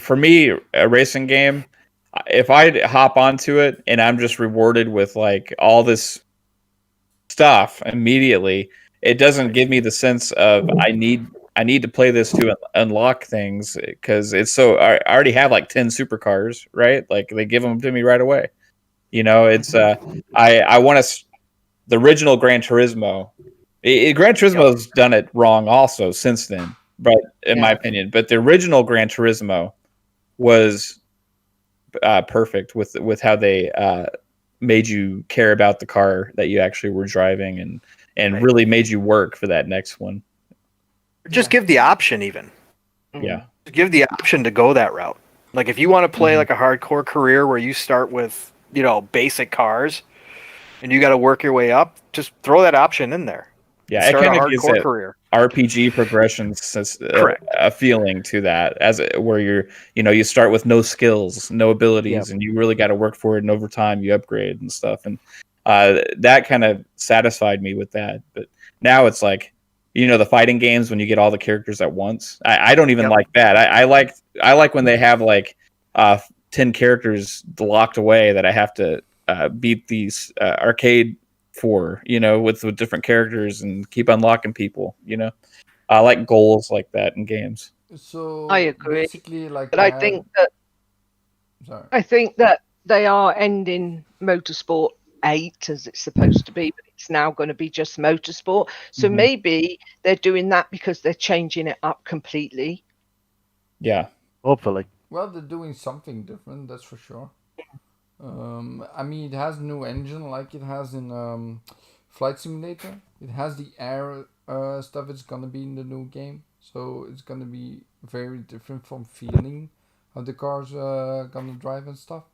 for me, a racing game, if I hop onto it and I'm just rewarded with like all this stuff immediately, it doesn't give me the sense of I need to play this to unlock things, because it's so I already have like 10 supercars, right? Like they give them to me right away. It's I want to the original Gran Turismo. Gran Turismo's done it wrong also since then, but in my opinion, but the original Gran Turismo was perfect with how they made you care about the car that you actually were driving, and really made you work for that next one. Just give the option, even. Yeah. Give the option to go that route. Like if you want to play like a hardcore career where you start with, basic cars and you got to work your way up, just throw that option in there. Yeah, start it a kind of gives hardcore career. RPG progressions, Correct. A feeling to that, where you start with no skills, no abilities, and you really got to work for it, and over time you upgrade and stuff. And That kind of satisfied me with that. But now it's like, the fighting games when you get all the characters at once. I don't even like that. I like when they have like 10 characters locked away that I have to beat these arcade for, with different characters and keep unlocking people. I like goals like that in games. So I agree. basically, like, But I think that they are ending Motorsport 8 as it's supposed to be, but it's now going to be just Motorsport. So maybe they're doing that because they're changing it up completely. Yeah. Hopefully. Well, they're doing something different, that's for sure. I mean, it has new engine like it has in Flight Simulator. It has the air stuff. It's gonna be in the new game, so it's gonna be very different from feeling how the car's gonna drive and stuff.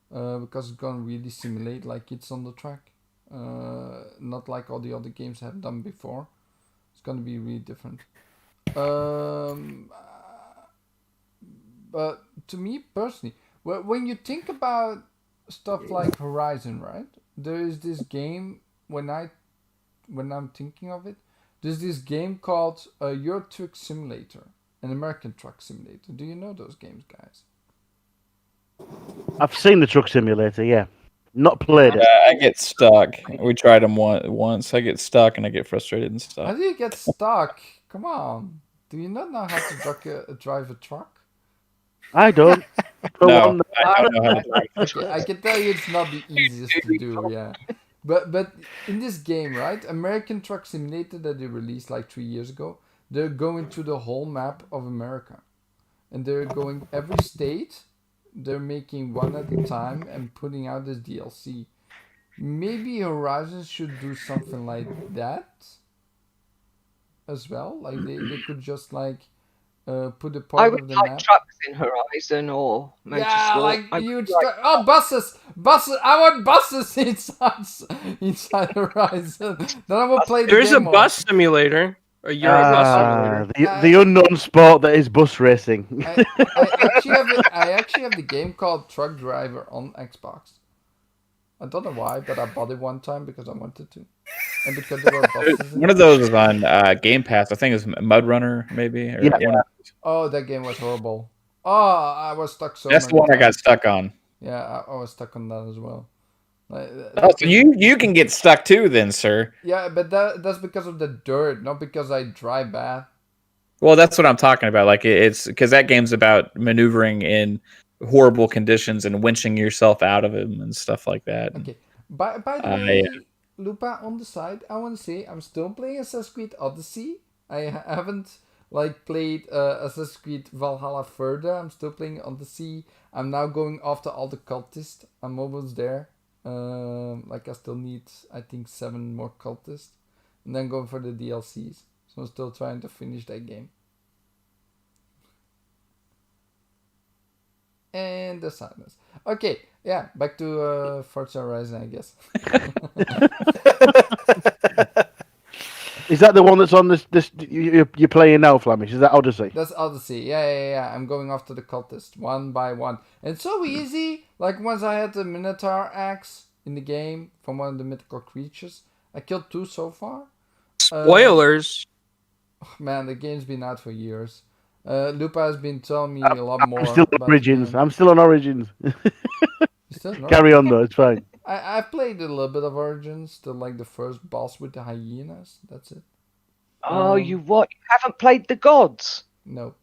Because it's gonna really simulate like it's on the track. Not like all the other games have done before. It's gonna be really different. But to me personally, when you think about stuff like Horizon, right? There is this game when I'm thinking of it. There's this game called Euro Truck Simulator, an American Truck Simulator. Do you know those games, guys? I've seen the Truck Simulator, yeah. Not played it. I get stuck. We tried them once. I get stuck and I get frustrated and How stuff. do you get stuck? Come on. Do you not know how to drive a truck? I don't. No, I don't know how to drive. Okay, I can tell you it's not the easiest to do, yeah. But in this game, right, American Truck Simulator that they released like 3 years ago, they're going through the whole map of America. And they're going every state, they're making one at a time and putting out this DLC. Maybe Horizon should do something like that as well. Like they could just like put a I part would of the like map. trucks in Horizon or Motorsport. Yeah, like I you'd would like start. Oh, buses! I want buses inside Horizon. Then I will play the There's a game mode. bus simulator. A Euro bus simulator. The unknown sport that is bus racing. I actually have the game called Truck Driver on Xbox. I don't know why, but I bought it one time because I wanted to, and because there were buses. One of those is on Game Pass. I think it's Mud Runner, maybe. Or Yeah. one of those. Oh, that game was horrible. Oh, I was stuck so. That's the many one I got times. stuck on. Yeah, I was stuck on that as well. Like, Oh, so you can get stuck too, then, sir. Yeah, but that's because of the dirt, not because I drive bad. Well, that's what I'm talking about. Like it's because that game's about maneuvering in horrible conditions and winching yourself out of them and stuff like that. Okay. By the way, Lupa, on the side, I want to say I'm still playing Assassin's Creed Odyssey. I haven't like played Assassin's Creed Valhalla further. I'm still playing Odyssey. I'm now going after all the cultists. I'm almost there. Like I still need, I think, 7 more cultists, and then going for the DLCs. So I'm still trying to finish that game. And the silence. Okay, yeah, back to Forza Horizon, I guess. Is that the one that's on this you're playing now, Flamish? Is that Odyssey? That's Odyssey. Yeah. I'm going after the cultist one by one. And it's so easy. Like once I had the Minotaur axe in the game from one of the mythical creatures. I killed 2 so far. Spoilers. Man, the game's been out for years. Lupa has been telling me a lot more. I'm still on about Origins. the game. I'm still on Origins. You still know? Carry on though, it's fine. I played a little bit of Origins, like the first boss with the hyenas. That's it. Oh, you what? You haven't played the gods? No.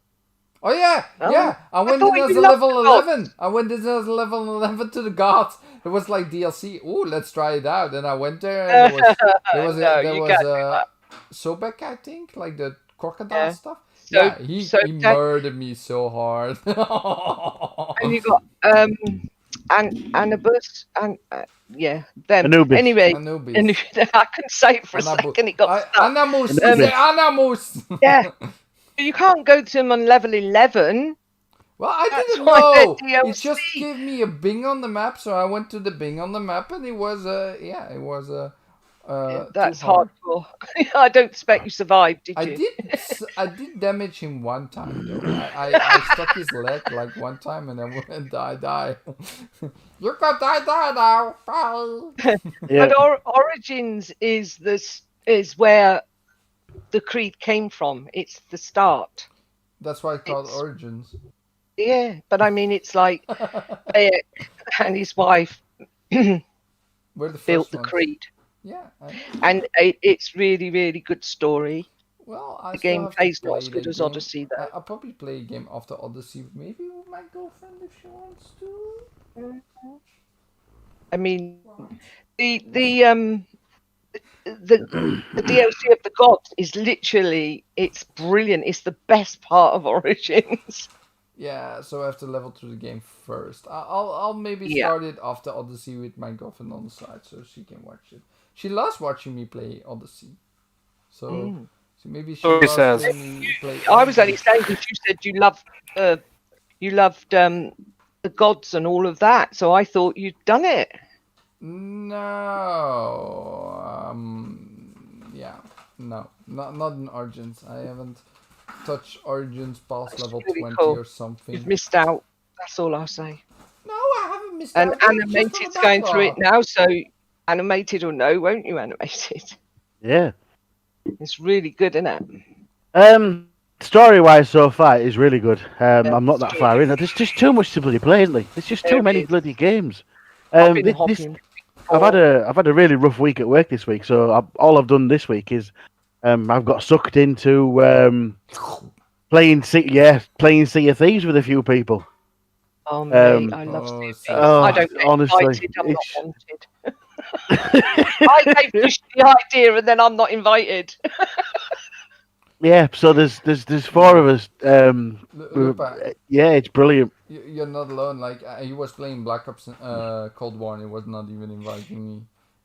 Oh yeah, Oh. yeah. I went thought in as you a loved level the gods. 11. I went in as a level 11 to the gods. It was like DLC. Ooh, let's try it out. And I went there. And there was Sobek, I think, like the crocodile stuff. So- Yeah, he so that- murdered me so hard. And you got Anubis and them. Anubis. Anyway, Anubis. I couldn't say it for a Anabu- second. It got stuck. Anamus. Anubis. Anamus. Yeah. You can't go to them on level 11. Well, I That's didn't why know. they're It just DLC. gave me a Bing on the map, so I went to the Bing on the map, and it was That's too hard. hardcore. I don't expect you survived, did I you? did damage him one time though. I stuck his leg like one time and then went die. You can die now. Bye. Yeah. But Origins is where the Creed came from. It's the start. That's why it's called It's- Origins. Yeah, but I mean, it's like Eric and his wife We're the built first the ones. Creed, Yeah. I know. and it's really, really good story. Well, I The still have to gameplay's not play as good the as game. Odyssey, though. I'll probably play a game after Odyssey, maybe with my girlfriend if she wants to. I mean, the DLC of the gods is literally, it's brilliant. It's the best part of Origins. Yeah, so I have to level through the game first. I'll maybe Yeah. start it after Odyssey with my girlfriend on the side, so she can watch it. She loves watching me play Odyssey, so maybe she So he loves says. seeing me play. I was only Odyssey. saying because you said you loved the gods and all of that, so I thought you'd done it. No, yeah, no, not in Origins. I haven't touched Origins past That's level really 20 cool. or something. You've missed out. That's all I'll say. No, I haven't missed And out. It's just on the Animated's going through it backlog. now, so Animated will know, won't you? Animated. Yeah. It's really good, isn't it? Story wise, so far is really good. Yeah, I'm not that story. far in. There's just too much to bloody play, isn't there? There's just There too many is. bloody games. I've been This, hopping. I've had a really rough week at work this week, so all I've done this week is I've got sucked into playing Sea of Thieves with a few people. Oh, mate, I Oh, love Sea of Sea Thieves. of Oh, I don't get honestly, invited. I'm not it's- wanted. I gave Bush the idea, and then I'm not invited. Yeah, so there's four of us. Lupa, Yeah, it's brilliant. you're not alone. Like he was playing Black Ops Cold War and he was not even inviting me.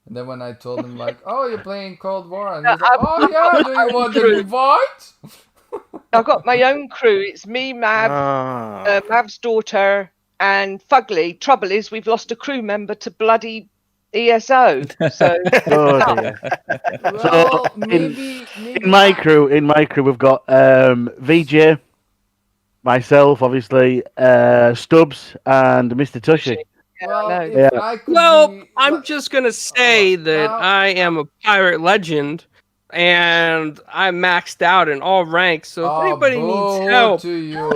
And then when I told him like, "Oh, you're playing Cold War," and he's like, "Oh yeah, do you want an invite?" I've got my own crew. It's me, Mav, Ah. Mav's daughter, and Fugly. Trouble is, we've lost a crew member to bloody ESO. So Oh, dear. Well, in- maybe In my crew, we've got VJ, myself, obviously, Stubbs, and Mr. Tushy. Well, No. if Yeah. I could Well, be, I'm like- just gonna say that well- I am a pirate legend, and I'm maxed out in all ranks. So if Oh, anybody needs boo help, to you.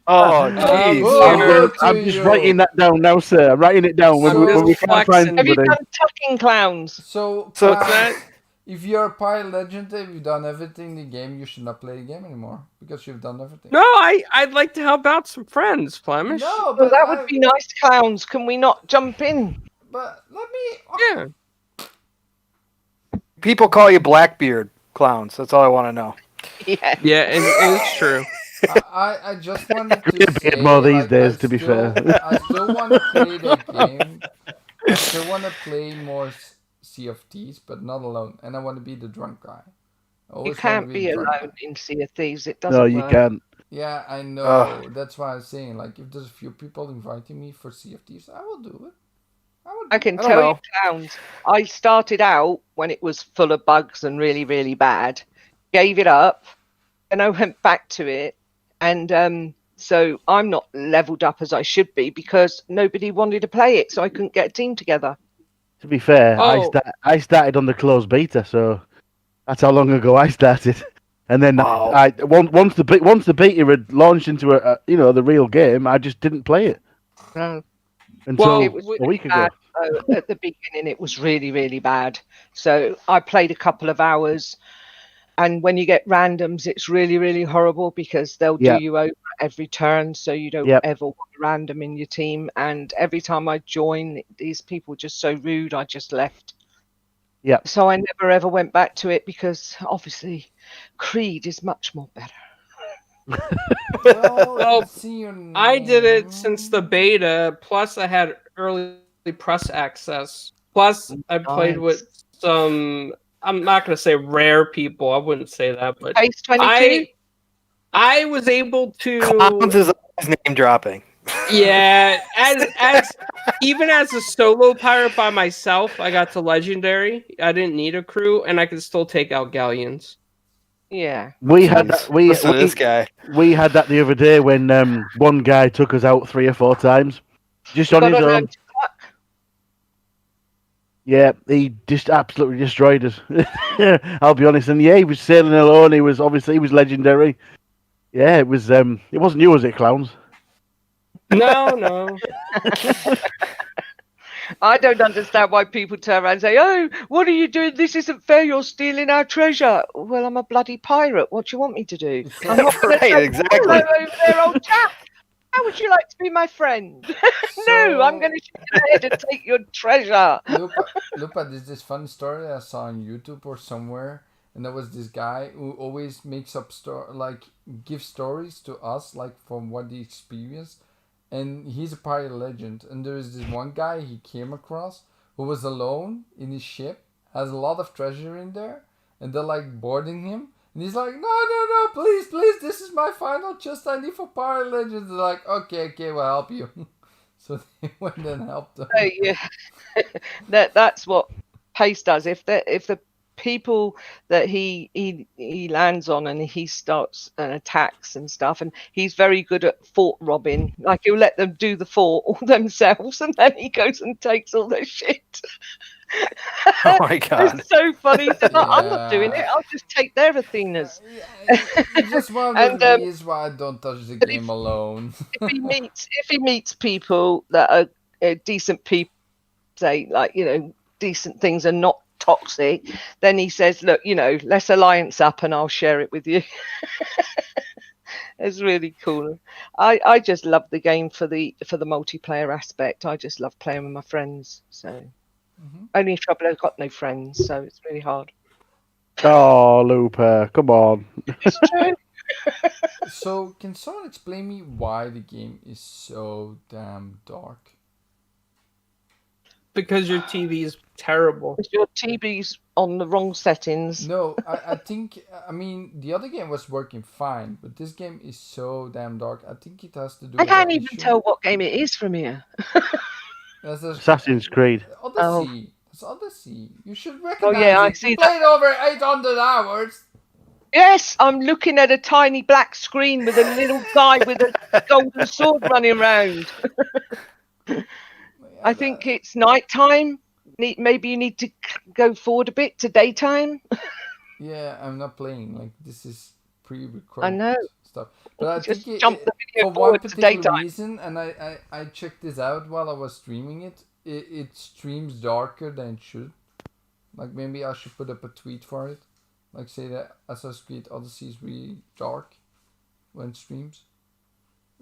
Oh, Boo jeez. to I'm just you. writing that down now, sir. I'm writing it down when, I'm when we just can't flexing. find have you somebody. done Tucking Clowns? So, So- Clown, if you're a pirate legend, if you've done everything in the game, you should not play the game anymore because you've done everything. no, I'd like to help out some friends, Flamish. No, Well, but that would be nice, Clowns. Can we not jump in? But let me. Yeah. People call you Blackbeard clowns. That's all I want to know. Yeah. Yeah, and it's true. I just wanted Could be to a bit say, more these like, days, I to be still- fair. I still want to play the game. I still want to play more Sea of Thieves, but not alone. And I want to be the drunk guy. I You always can't wanna be the drunk alone guy. in Sea of Thieves. It doesn't No, you work. can't. Yeah, I know. Ugh. That's why I'm saying, like, if there's a few people inviting me for Sea of Thieves, I will do it. I can I don't tell know. you, Clowns. I started out when it was full of bugs and really, really bad. Gave it up, and I went back to it, and so I'm not leveled up as I should be because nobody wanted to play it, so I couldn't get a team together. To be fair, Oh. I started on the closed beta, so that's how long ago I started. And then Wow. once the beta had launched into the real game, I just didn't play it No. until Well, It was a week ago. bad. At the beginning, it was really, really bad. So I played a couple of hours, and when you get randoms, it's really, really horrible because they'll Yeah. do you over every turn, so you don't Yep. ever want a random in your team. And every time I join, these people are just so rude. I just left. Yeah. So I never ever went back to it because obviously, Creed is much more better. Well, Well, let's see your I did name. it since the beta. Plus, I had early press access. Plus, I played Nice. with some. I'm not gonna say rare people. I wouldn't say that, but Phase 22. I was able to. Clowns is always name dropping. Yeah, as even as a solo pirate by myself, I got to legendary. I didn't need a crew, and I could still take out galleons. Yeah. We had Jeez. that. We Listen to this guy. we had that the other day when one guy took us out 3 or 4 times, just on Got his to learn own. to duck. Yeah, he just absolutely destroyed us. I'll be honest, and yeah, he was sailing alone. He was legendary. Yeah, it was. It wasn't you, was it, clowns? No. I don't understand why people turn around and say, "Oh, what are you doing? This isn't fair. You're stealing our treasure." Well, I'm a bloody pirate. What do you want me to do? It's I'm like, not going to Right, say, exactly. "Hello over there, old chap. How would you like to be my friend?" No, I'm going to shoot you in the head and take your treasure. Lupa, there's this fun story I saw on YouTube or somewhere, and there was this guy who always makes up gives stories to us, like from what he experienced, and he's a pirate legend. And there is this one guy he came across who was alone in his ship, has a lot of treasure in there, and they're like boarding him. And he's like, no, please, this is my final chest I need for pirate legends. They're like, okay, we'll help you. So they went and helped him. So, yeah, that's what Pace does. If the people that he lands on and he starts and attacks and stuff, and he's very good at fort robbing. Like he'll let them do the fort all themselves, and then he goes and takes all their shit. Oh my god. It's so funny. He said, "No, I'm not doing it. I'll just take their Athenas." It's just one of the And, reasons why I don't touch the but game alone. if he meets people that are decent people, say like decent things and not toxic, then he says, "Look, let's alliance up and I'll share it with you." It's really cool. I just love the game for the multiplayer aspect. I just love playing with my friends. So only trouble, I've got no friends, so it's really hard. Oh, Lupa, come on. It's true. So, can someone explain me why the game is so damn dark? Because your TV is terrible. Your TV's on the wrong settings. No, I think, the other game was working fine, but this game is so damn dark. I think it has to do I with can't the even issue. tell what game it is from here. Assassin's Creed. Odyssey. It's Odyssey. You should recognize yeah, I it. see You that. played over 800 hours. Yes, I'm looking at a tiny black screen with a little guy with a golden sword running around. I think it's nighttime. Maybe you need to go forward a bit to daytime. Yeah, I'm not playing. Like, this is pre-recorded I know. stuff. But I Just think jump the video for one forward to particular daytime. reason, and I checked this out while I was streaming it, it streams darker than it should. Like, maybe I should put up a tweet for it. Like, say that Assassin's Creed Odyssey is really dark when it streams.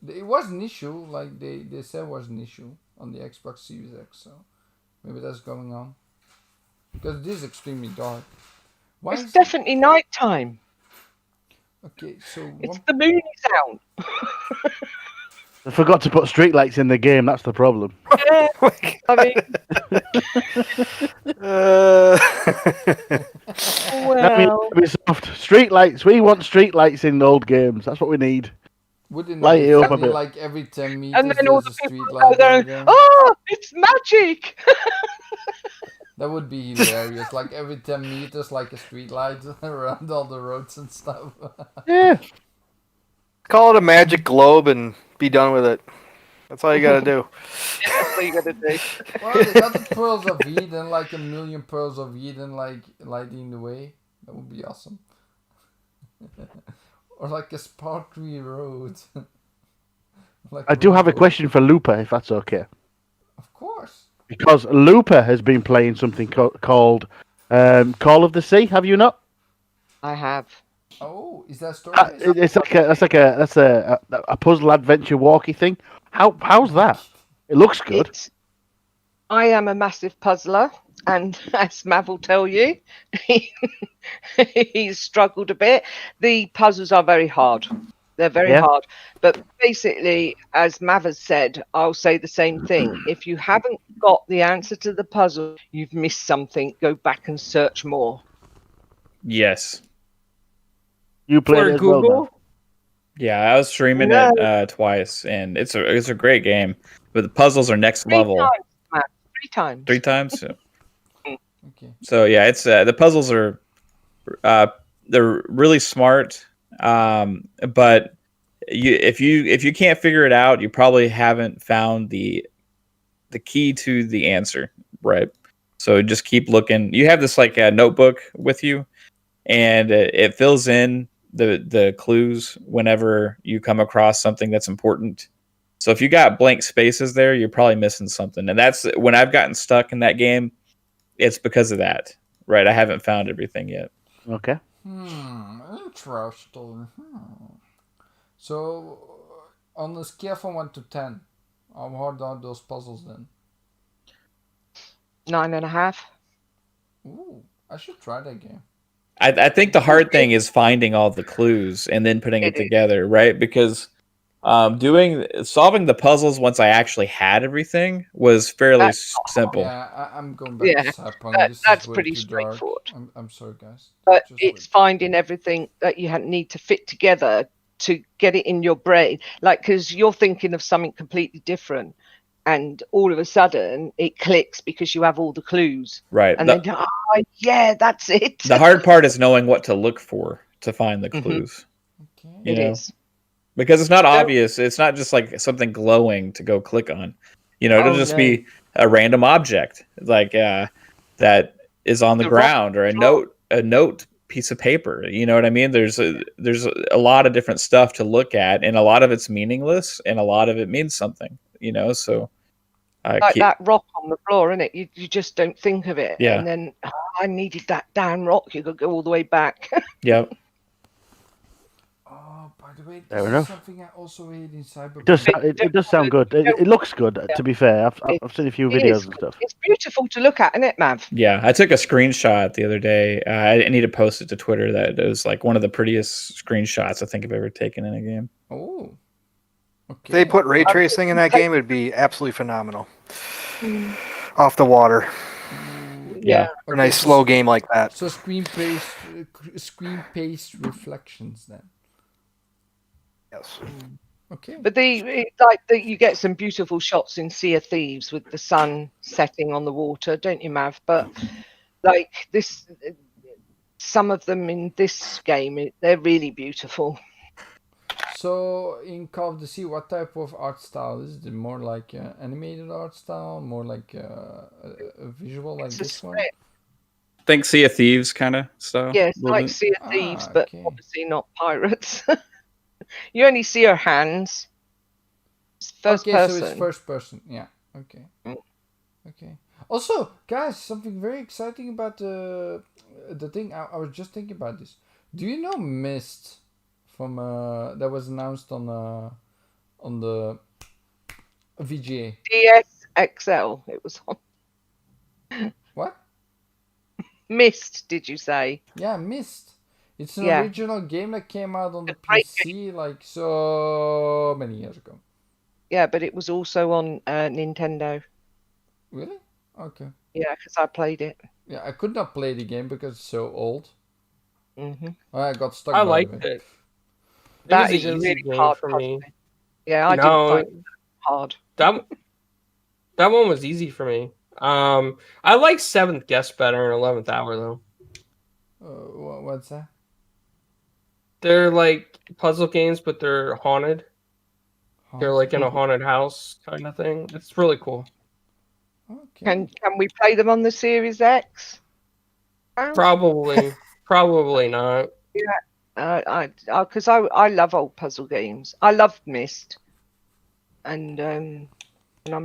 It was an issue, like they said it was an issue on the Xbox Series X, so maybe that's going on. Because this is extremely dark. Why It's is definitely nighttime. Okay, so It's the moon is out. I forgot to put streetlights in the game. That's the problem. Yeah, I mean, well, Ubisoft, streetlights. We want streetlights in old games. That's what we need. wouldn't Light it it be up a funny, bit. like every 10 meters and then all there's the a people street go light there over and, there? "Oh, it's magic!" That would be hilarious. Like every 10 meters, like a street light around all the roads and stuff. Yeah. Call it a magic globe and be done with it. That's all you gotta do. That's what you gotta do. Well, they got the pearls of Eden, like a million pearls of Eden, like lighting the way. That would be awesome. Or like a sparkly road. Like I do have a road. question for Lupa, if that's okay. Of course. Because Lupa has been playing something called Call of the Sea. Have you not? I have. Oh, is that story? That's a puzzle adventure walkie thing. How's that? It looks good. I am a massive puzzler, and as Mav will tell you, he's struggled a bit. The puzzles are very hard. They're very hard. But basically, as Mav has said, I'll say the same thing. If you haven't got the answer to the puzzle, you've missed something. Go back and search more. Yes. You played For it as well, Google? Mav. Yeah, I was streaming No. it twice, and it's a great game. But the puzzles are next 3 level. times, Matt. 3 times. 3 times. Okay. So yeah, it's the puzzles are uh, they're really smart. But if you can't figure it out, you probably haven't found the key to the answer, right? So just keep looking. You have this like a notebook with you, and it fills in the clues whenever you come across something that's important. So if you got blank spaces there, you're probably missing something. And that's when I've gotten stuck in that game, it's because of that. Right? I haven't found everything yet. Okay. Interesting. So, on a scale from 1 to 10, how hard are those puzzles then? 9.5. Ooh, I should try that game. I think the hard thing is finding all the clues and then putting it It is. together, right? Because solving the puzzles once I actually had everything was fairly simple. Yeah, I'm going back Yeah, to Cyberpunk. that's is way pretty too dark. straightforward. I'm sorry, guys. But Just it's finding everything that you need to fit together to get it in your brain. Like, because you're thinking of something completely different, and all of a sudden it clicks because you have all the clues. Right. And then, yeah, that's it. The hard part is knowing what to look for to find the clues. Okay. You It know? is. Because it's not obvious. It's not just like something glowing to go click on. It'll just be a random object like that is on the ground or a note piece of paper. You know what I mean? There's a lot of different stuff to look at, and a lot of it's meaningless, and a lot of it means something. So Like that rock on the floor, isn't it? You just don't think of it. Yeah. And then I needed that damn rock. You could go all the way back. Yep. Oh, by the way, Fair this enough. is something I also hate in Cyberpunk. It does sound good. It looks good. To be fair, I've seen a few It videos is. and stuff. It's beautiful to look at, isn't it, Mav? Yeah, I took a screenshot the other day. I need to post it to Twitter. That it was like one of the prettiest screenshots I think I've ever taken in a game. Oh. If Okay. they put ray tracing in that game, it'd be absolutely phenomenal. Off the water. Yeah. A nice slow game like that. So screen based reflections then. Yes. Okay. But you get some beautiful shots in Sea of Thieves with the sun setting on the water, don't you, Mav? But like this, some of them in this game, they're really beautiful. So in Call of the Sea, what type of art style is it? More like animated art style, more like a visual like this one? Think Sea of Thieves kind of stuff. Yes, like Sea of Thieves, but okay. obviously not pirates. You only see her hands. It's first person. So it's first person. Yeah. Okay. Okay. Also, guys, something very exciting about the thing. I was just thinking about this. Do you know Myst from that was announced on the VGA? DSXL. It was on. What? Myst, did you say? Yeah, Myst. It's an original game that came out on the PC like so many years ago. Yeah, but it was also on Nintendo. Really? Okay. Yeah, because I played it. Yeah, I could not play the game because it's so old. Mm-hmm. I got stuck. I liked it. That was is a easy really game hard for puzzle. me. Yeah, I didn't find it hard. That one was easy for me. I like Seventh Guest better and 11th Hour though. What's that? They're like puzzle games, but they're haunted. They're like in a haunted house kind of thing. It's really cool. Okay. Can we play them on the Series X? Probably not. Yeah, because I love old puzzle games. I love Myst, and I'm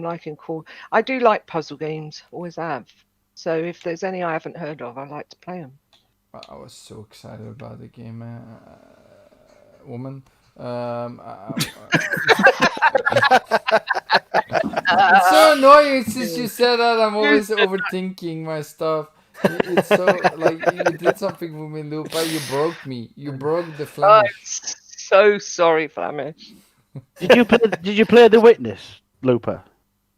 liking cool. I do like puzzle games, always have. So if there's any I haven't heard of, I like to play them. I was so excited about the game, woman. It's so annoying since you said that. I'm always overthinking my stuff. It's so like you did something for me, Lupa. You broke me. You broke the Flamish. I'm so sorry, Flamish. Did you play The Witness, Lupa?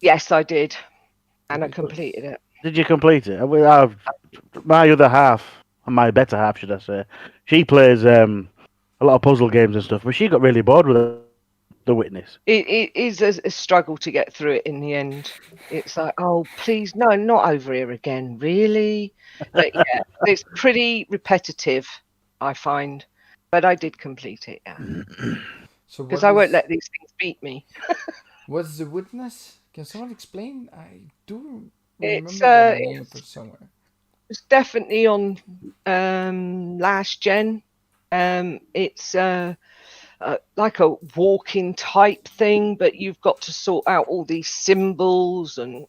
Yes, I did, and I completed it. Did you complete it? My other half, my better half, should I say? She plays a lot of puzzle games and stuff, but she got really bored with The Witness. It is a struggle to get through it in the end. It's like, oh, please, no, not over here again, really? But yeah, it's pretty repetitive, I find. But I did complete it, yeah. So Because what I won't is let these things beat me. what's the witness? Can someone explain? I do It's remember the name for somewhere. it's definitely on last gen. It's like a walking type thing, but you've got to sort out all these symbols, and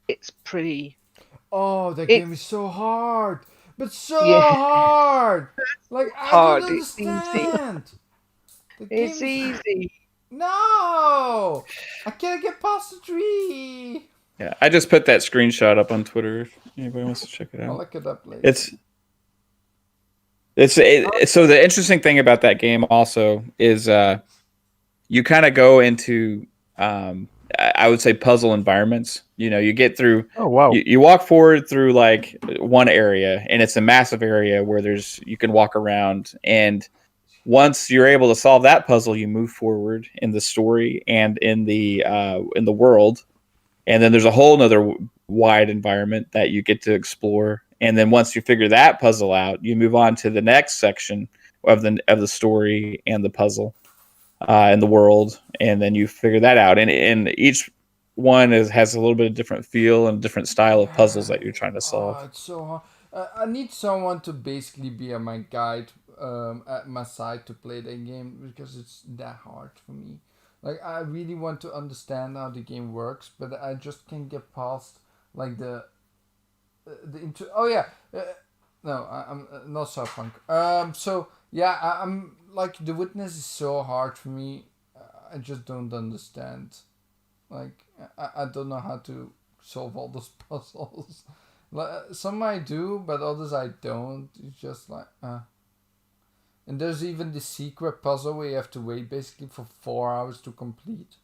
it's pretty. Oh, that It's game is so hard, but so yeah, hard. Like I don't hard. It's easy. understand. The It's game is easy. no. I can't get past the tree. Yeah, I just put that screenshot up on Twitter if anybody wants to check it I'll out. look it up later. So the interesting thing about that game also is you kind of go into I would say puzzle environments. You know, you get through. Oh wow! You walk forward through like one area, and it's a massive area where you can walk around. And once you're able to solve that puzzle, you move forward in the story and in the world. And then there's a whole nother wide environment that you get to explore. And then once you figure that puzzle out, you move on to the next section of the story and the puzzle in the world, and then you figure that out. And each one has a little bit of different feel and different style of puzzles that you're trying to solve. Oh, it's so hard. I need someone to basically be my guide, at my side to play the game because it's that hard for me. Like I really want to understand how the game works, but I just can't get past like the intro. Oh yeah, no, I'm not Cyberpunk. So yeah, I'm like the witness is so hard for me. I just don't understand. Like I don't know how to solve all those puzzles. Some I do, but others I don't. It's just like And there's even the secret puzzle where you have to wait basically for 4 hours to complete.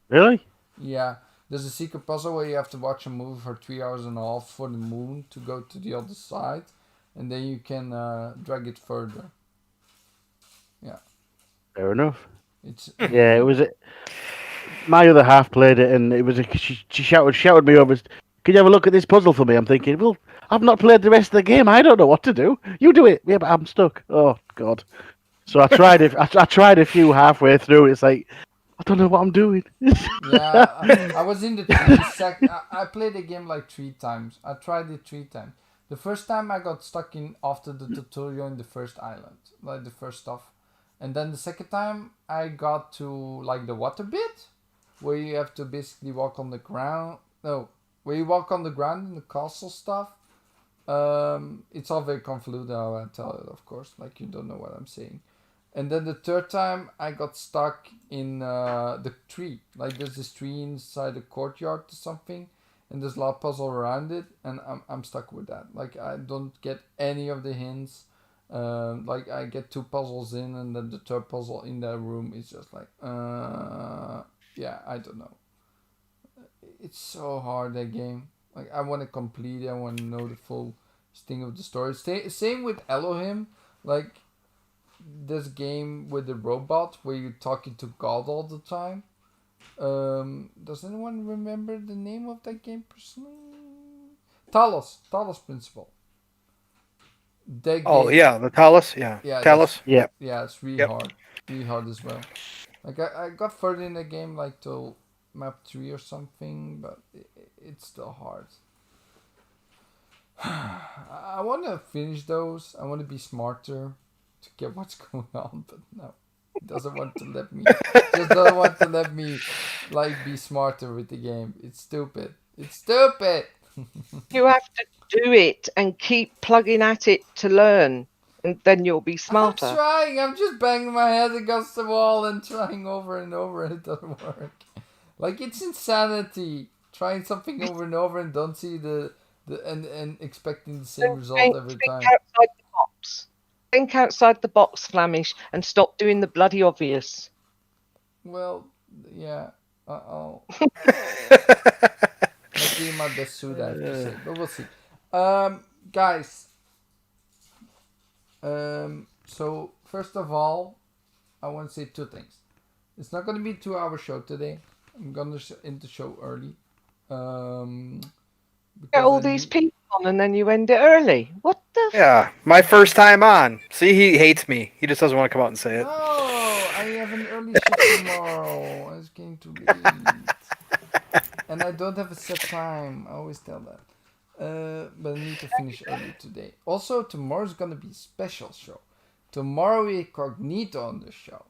Really? Yeah, there's a secret puzzle where you have to watch a movie for 3 hours and a half for the moon to go to the other side, and then you can drag it further. Yeah, Fair enough. it's Yeah, it was. My other half played it, and it was. She shouted me over. Can you have a look at this puzzle for me? I'm thinking, well, I've not played the rest of the game. I don't know what to do. You do it. Yeah, but I'm stuck. Oh God. So I tried it. I tried a few halfway through. It's like I don't know what I'm doing. yeah. I was in the I played the game like 3 times. I tried it 3 times. The first time I got stuck in after the tutorial in the first island, like the first stuff, and then the second time I got to like the water bit, where you have to basically walk on the ground. No, where you walk on the ground in the castle stuff. It's all very convoluted how I tell it, of course. Like you don't know what I'm saying. And then the third time I got stuck in the tree. Like there's this tree inside the courtyard or something, and there's a lot of puzzle around it, and I'm stuck with that. Like I don't get any of the hints. Like I get 2 puzzles in, and then the third puzzle in that room is just like, yeah, I don't know. It's so hard, that game. Like I want to complete it. I want to know the full thing of the story. Same with Elohim. Like this game with the robot where you're talking to God all the time. Does anyone remember the name of that game personally? Talos Principle. That Oh game, yeah, the Talus. Yeah, yeah, Talus. Yeah. yeah, it's really Yep. hard as well. Like I got further in the game, like till map 3 or something, but it's still hard. I want to finish those. I want to be smarter to get what's going on, but no, it doesn't want to let me. Just doesn't want to let me like be smarter with the game. It's stupid. It's stupid. You have to do it and keep plugging at it to learn, and then you'll be I'm smarter. trying. I'm just banging my head against the wall and trying over and over, and it doesn't work. Like it's insanity. Trying something over and over and don't see the and expecting the same result every Think time. outside the box. Think outside the box, Flamish, and stop doing the bloody obvious. Well, yeah. I'll give my best suit, I have to say, but we'll see. Guys, So first of all, I want to say two things. It's not going to be a 2-hour show today. I'm going to end the show early. Get all these people on and then you end it early. What the? Yeah, my first time on. See, he hates me. He just doesn't want to come out and say it. No, I have an early shift tomorrow. It's getting too late. And I don't have a set time. I always tell that. But I need to finish early today. Also, tomorrow's going to be a special show. Tomorrow we have Cognito on the show.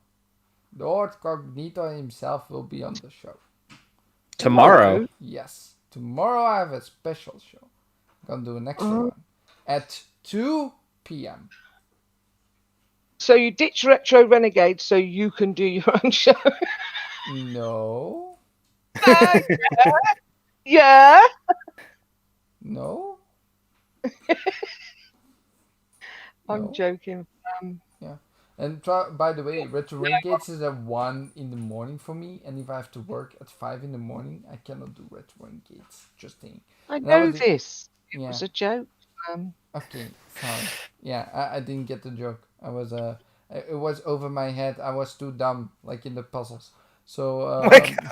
Lord Cognito himself will be on the show. Tomorrow. Yes. Tomorrow I have a special show. I'm going to do an extra one. At 2 p.m. So you ditch Retro Renegade so you can do your own show? No. Yeah. No. I'm No. joking. And by the way, Retro Renegades is at 1 in the morning for me, and if I have to work at 5 in the morning, I cannot do Retro Renegades. Just saying. I And know this. It Yeah. was a joke. Okay, sorry. Yeah, I didn't get the joke. I was it was over my head. I was too dumb, like in the puzzles. So My God.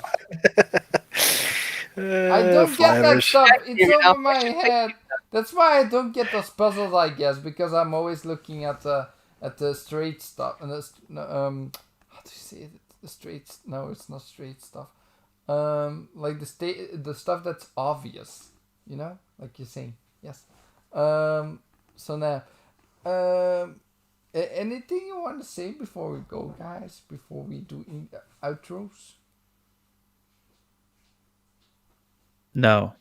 I don't get that Flamish. stuff. It's You know, over my head. That's why I don't get those puzzles, I guess, because I'm always looking at the straight stuff and how do you say it? The straight? No, it's not straight stuff. Like the stuff that's obvious. You know, like you're saying. Yes. So now, anything you want to say before we go, guys? Before we do outros? No.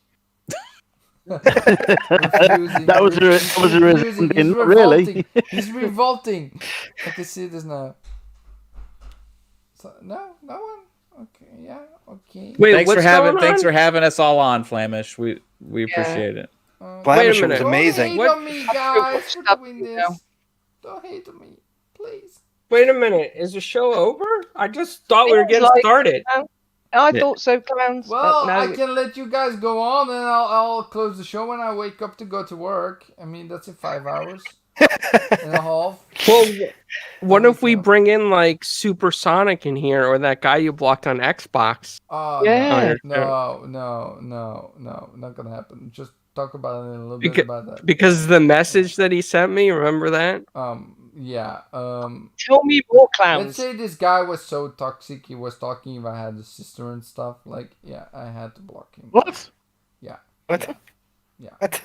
Confusing. That was a confusing. He's resounding, revolting. really. He's revolting. I can see this now. So no one. Okay, yeah, okay. Wait, Thanks what's going thanks on? for having us all on, Flamish. We appreciate it. Flamish minute. was Don't amazing. hate What- on me, guys, for Stop, doing you this. know. Don't hate on me, please. Wait a minute. Is the show over? I just thought we were Feels getting like- started. I Yeah. thought so, clowns. but Well, no, I can let you guys go on, and I'll close the show when I wake up to go to work. I mean, that's in 5 hours and a half. Well, what if we Yeah. bring in like Supersonic in here, or that guy you blocked on Xbox? Oh, Yeah. no, not gonna happen. Just talk about it in a little bit about that. Because the message that he sent me, remember that? Yeah. tell me more, Let's clowns. say this guy was so toxic. He was talking if I had a sister and stuff. Like, yeah, I had to block him. What? What? Yeah. What?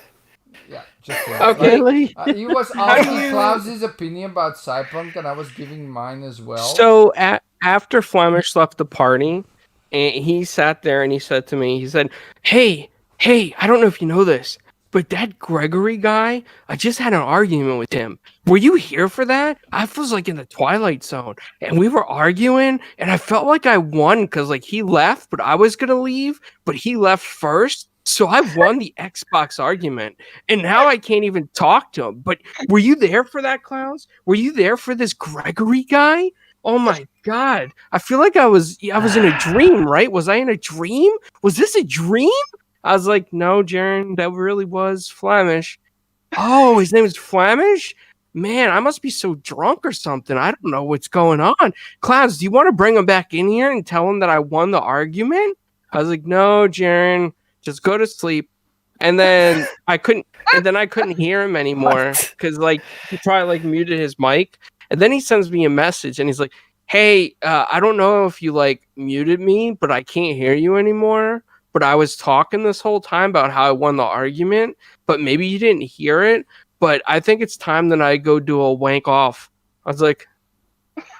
Yeah, just saying. Okay. Really? He was asking Klaus's opinion about Cyberpunk, and I was giving mine as well. So after Flemish left the party, and he sat there and he said to me, he said, hey, I don't know if you know this, but that Gregory guy, I just had an argument with him. Were you here for that? I was like in the Twilight Zone, and we were arguing, and I felt like I won because like he left, but I was gonna leave, but he left first. So I won the Xbox argument, and now I can't even talk to him. But were you there for that, Klaus? Were you there for this Gregory guy? Oh my God. I feel like I was in a dream, right? Was I in a dream? Was this a dream? I was like, no, Jaren, that really was Flamish. Oh, his name is Flamish? Man, I must be so drunk or something. I don't know what's going on. Klaus, do you want to bring him back in here and tell him that I won the argument? I was like, no, Jaren, just go to sleep. And then I couldn't hear him anymore because like he probably like muted his mic. And then he sends me a message and he's like, hey, I don't know if you like muted me, but I can't hear you anymore. But I was talking this whole time about how I won the argument, but maybe you didn't hear it. But I think it's time that I go do a wank off. I was like,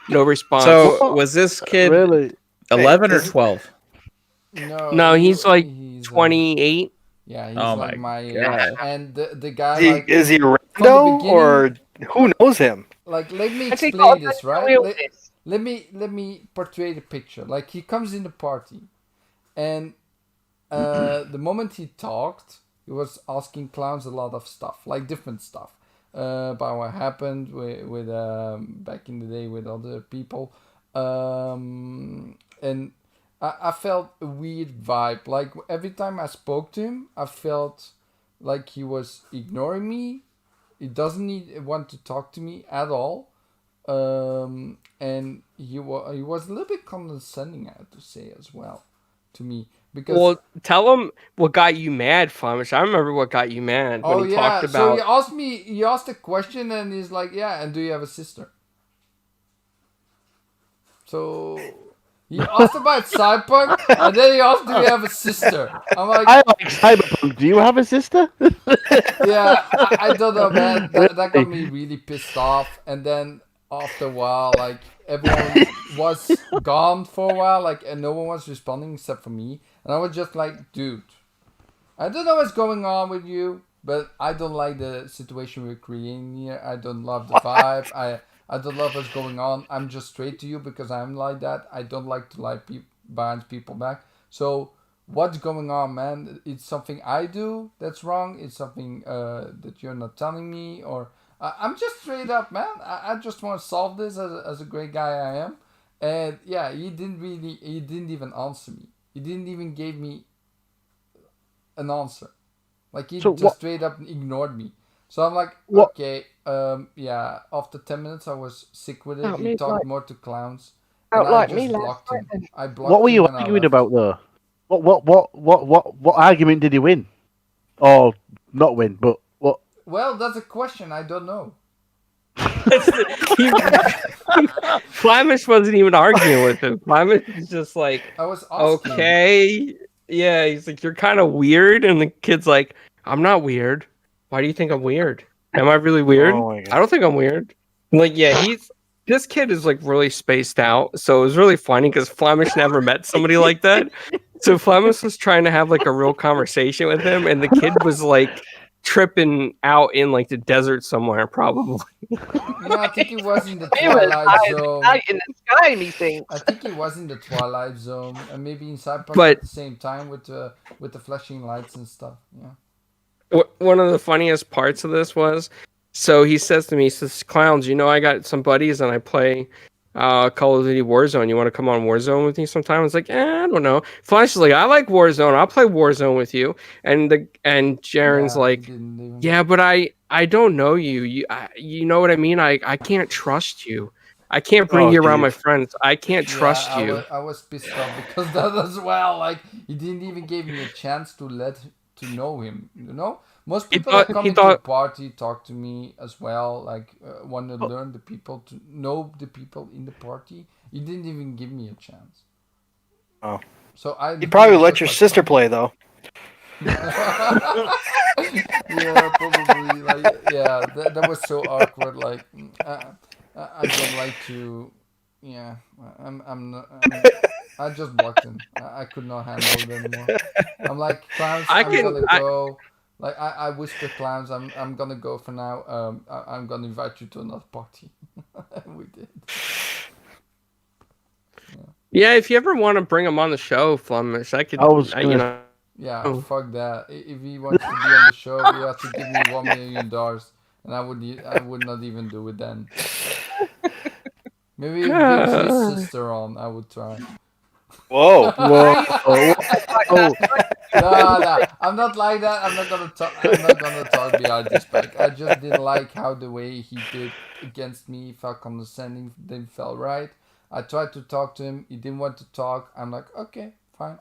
no response. So was this kid Really? 11 or is- 12? No, he's like 28. Yeah, he's Oh like my my age. God. And the guy Is he, like is he a from rando the or who knows him? let me I think explain I'll this, tell right? you this. Let me portray the picture. Like he comes in the party, and the moment he talked, he was asking clowns a lot of stuff, like different stuff about what happened with back in the day with other people, and I felt a weird vibe. Like every time I spoke to him, I felt like he was ignoring me, he doesn't want to talk to me at all. And he was a little bit condescending, I have to say, as well, to me, because Well, tell him what got you mad, Flamish. I remember what got you mad when he talked about. So he asked a question, and he's like, yeah, and do you have a sister? So he asked about Cyberpunk, and then he asked, do you have a sister? I'm like, I like Cyberpunk. Do you have a sister? yeah, I don't know, man. That got me really pissed off. And then after a while, like, everyone was gone for a while, like, and no one was responding except for me. And I was just like, dude, I don't know what's going on with you, but I don't like the situation we're creating here. I don't love the vibe. I don't love what's going on. I'm just straight to you because I'm like that. I don't like to lie behind people back. So what's going on, man? It's something I do that's wrong. It's something that you're not telling me, or I'm just straight up, man. I just want to solve this as a great guy I am. And yeah, he didn't even answer me. He didn't even give me an answer. Like, he just straight up ignored me. So I'm like, okay, yeah. After 10 minutes, I was sick with it. He talked more to clowns, and I just blocked him. I blocked him. What were you arguing about, though? What argument did he win, or not win? But what? Well, that's a question. I don't know. Flamish wasn't even arguing with him. Flamish was just like, I was asking. Okay, yeah. He's like, you're kind of weird, and the kid's like, I'm not weird. Why do you think I'm weird? Am I really weird? Oh my God. I don't think I'm weird. Like, yeah, this kid is like really spaced out. So it was really funny because Flamish never met somebody like that. So Flamish was trying to have like a real conversation with him, and the kid was like tripping out in like the desert somewhere, probably. Yeah, I think he was in the Twilight Zone. In the sky, methinks. I think he was in the Twilight Zone, and maybe in Cyberpunk But- at the same time with the flashing lights and stuff. Yeah. One of the funniest parts of this was, so he says to me, he says, Clowns, you know, I got some buddies and I play Call of Duty Warzone. You want to come on Warzone with me sometime? I was like, I don't know. Flash is like, I like Warzone. I'll play Warzone with you. And Jaren's like, yeah, but I don't know you. You know what I mean? I can't trust you. I can't bring you around my friends. I can't trust you. I was pissed off because that as well. Like, he didn't even give me a chance to know him. You know, most people that come into a party talk to me as well. Like, want to learn the people, to know the people in the party. He didn't even give me a chance. Oh, so you probably let your sister play though. Yeah, probably. Like, yeah, that was so awkward. Like, I don't like to. Yeah, I just blocked him. I could not handle it anymore. I'm like, Clowns, I'm gonna go. Like, I whispered, Clowns, I'm gonna go for now. I'm gonna invite you to another party. We did. Yeah, if you ever want to bring him on the show, Flemish, you know. Yeah, fuck that. If he wants to be on the show, he has to give me $1 million, and I would not even do it then. Maybe if he brings his sister on, I would try. Whoa. No, I'm not like that. I'm not gonna talk behind his back. I just didn't like how the way he did against me. Felt condescending. Didn't feel right. I tried to talk to him. He didn't want to talk. I'm like, okay, fine,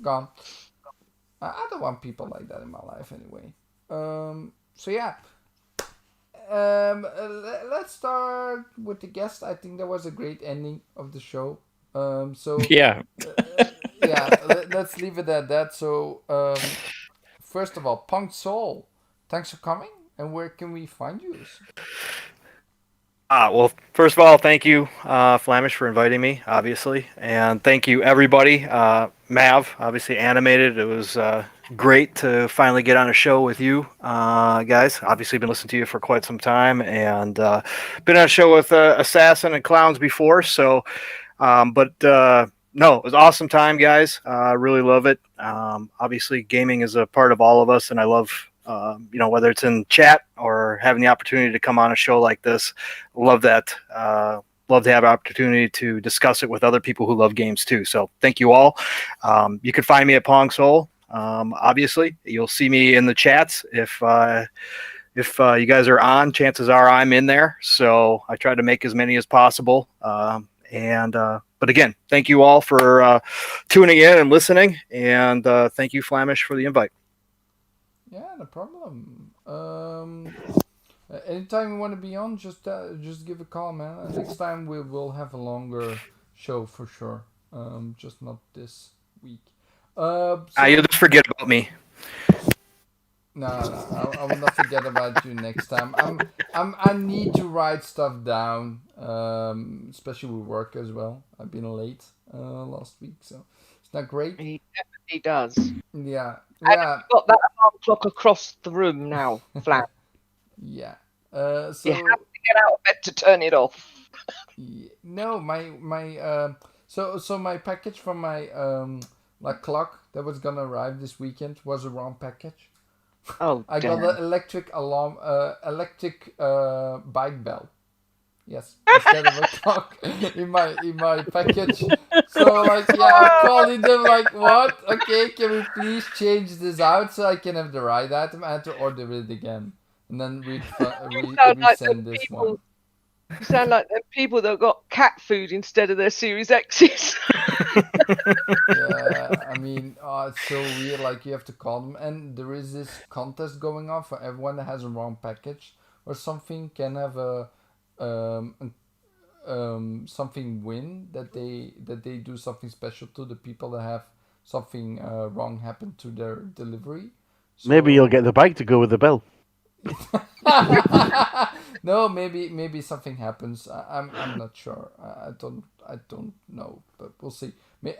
gone. I don't want people like that in my life anyway. So yeah. Let's start with the guest. I think that was a great ending of the show. So yeah, let's leave it at that. So, first of all, Punk Soul, thanks for coming. And where can we find you? Well, first of all, thank you, Flamish, for inviting me, obviously, and thank you, everybody. Mav, obviously animated. It was great to finally get on a show with you guys. Obviously, been listening to you for quite some time, and been on a show with Assassin and Clowns before. So, no, it was an awesome time, guys. Really love it. Obviously, gaming is a part of all of us, and I love. Whether it's in chat or having the opportunity to come on a show like this, love that. Love to have an opportunity to discuss it with other people who love games too. So thank you all. You can find me at Pong Soul. Obviously, you'll see me in the chats if if you guys are on, chances are I'm in there. So I try to make as many as possible. But again, thank you all for tuning in and listening. And thank you, Flamish, for the invite. Yeah, no problem. Anytime you want to be on, just give a call, man. And next time we will have a longer show for sure. Just not this week. You'll just forget about me. No, I will not forget about you next time. I need to write stuff down, especially with work as well. I've been late last week, so it's not great. He definitely does. Yeah, And yeah, you've got that alarm clock across the room now, Flam. yeah. You So have to get out of bed to turn it off. no, so my package from my like clock that was gonna arrive this weekend was a wrong package. Oh, I damn. got an electric alarm, electric bike bell. Yes, instead of a clock in my package. So like, yeah, I'm calling them like, what? Okay, can we please change this out so I can have the right item? I had to order it again, and then sound like resend them this people- one. You sound like them people that got cat food instead of their Series X's. Yeah, I mean, it's so weird. Like you have to call them, and there is this contest going on for everyone that has a wrong package or something can have a something win that they do something special to the people that have something wrong happen to their delivery. Maybe you'll get the bike to go with the bell. No, maybe something happens. I'm not sure. I don't know, but we'll see.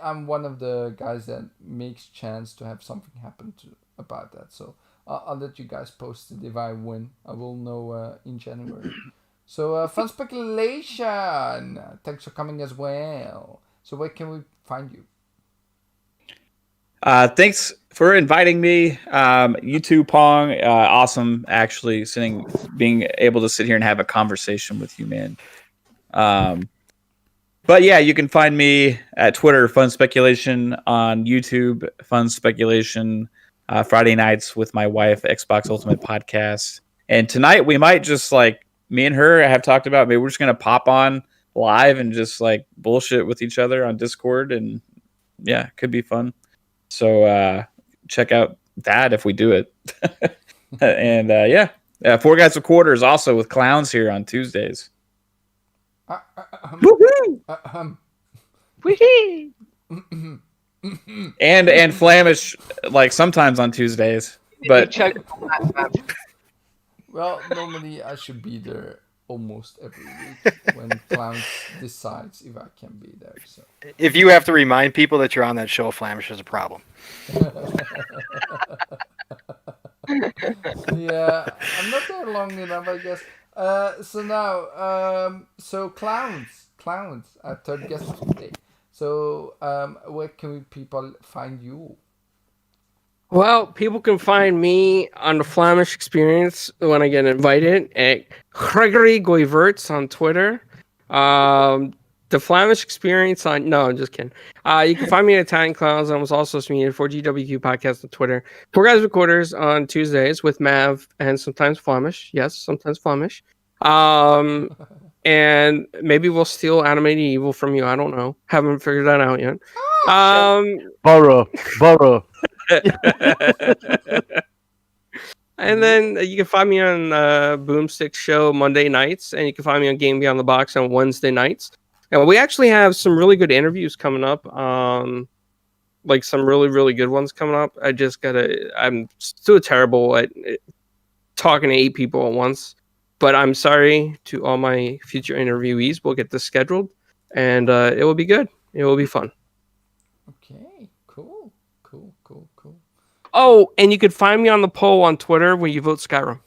I'm one of the guys that makes chance to have something happen to about that. So I'll let you guys post it if I win. I will know in January. So fun speculation. Thanks for coming as well. So where can we find you? Thanks for inviting me. You too, Pong. Awesome, actually, being able to sit here and have a conversation with you, man. But yeah, you can find me at Twitter, Fun Speculation, on YouTube, Fun Speculation, Friday nights with my wife, Xbox Ultimate Podcast. And tonight we might just me and her have talked about maybe we're just gonna pop on live and just bullshit with each other on Discord, and yeah, it could be fun. So check out that if we do it. And Four Guys with Quarters also with clowns here on Tuesdays. Whee! And Flamish sometimes on Tuesdays. But Choke on that, man. Well, normally I should be there almost every week when Clowns decides if I can be there. So If you have to remind people that you're on that show, Flamish is a problem. yeah, I'm not there long enough, I guess. So now, so clowns, third guest today. So, where can people find you? Well, people can find me on the Flamish Experience when I get invited at Gregory Goiverts on Twitter. The Flamish Experience on... No, I'm just kidding. You can find me at Italian Clowns. I'm also media for GWQ Podcast on Twitter. Four Guys with Quarters on Tuesdays with Mav and sometimes Flamish. Yes, sometimes Flamish. And maybe we'll steal Animated Evil from you. I don't know. Haven't figured that out yet. Borrow. And then you can find me on Boomstick Show Monday nights, and you can find me on Game Beyond the Box on Wednesday nights. And we actually have some really good interviews coming up. Some really, really good ones coming up. I'm still terrible at talking to 8 people at once, but I'm sorry to all my future interviewees. We'll get this scheduled, and it will be good. It will be fun. Okay, cool. Oh, and you could find me on the poll on Twitter when you vote Skyrim.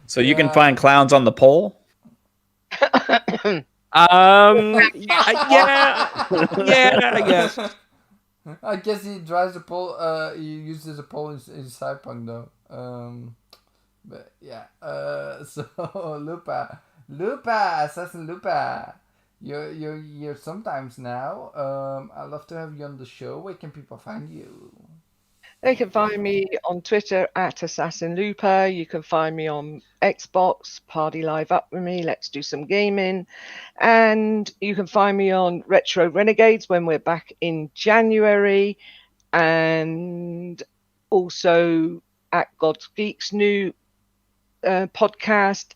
So you can find clowns on the poll. Yeah, I guess. I guess he drives a pole. He uses a pole in Cyberpunk though. But yeah. So Lupa, AssassinLupa. You're sometimes now. I'd love to have you on the show. Where can people find you? They can find me on Twitter at AssassinLupa. You can find me on Xbox, Party Live Up with me, Let's Do Some Gaming. And you can find me on Retro Renegades when we're back in January. And also at God's Geeks new podcast,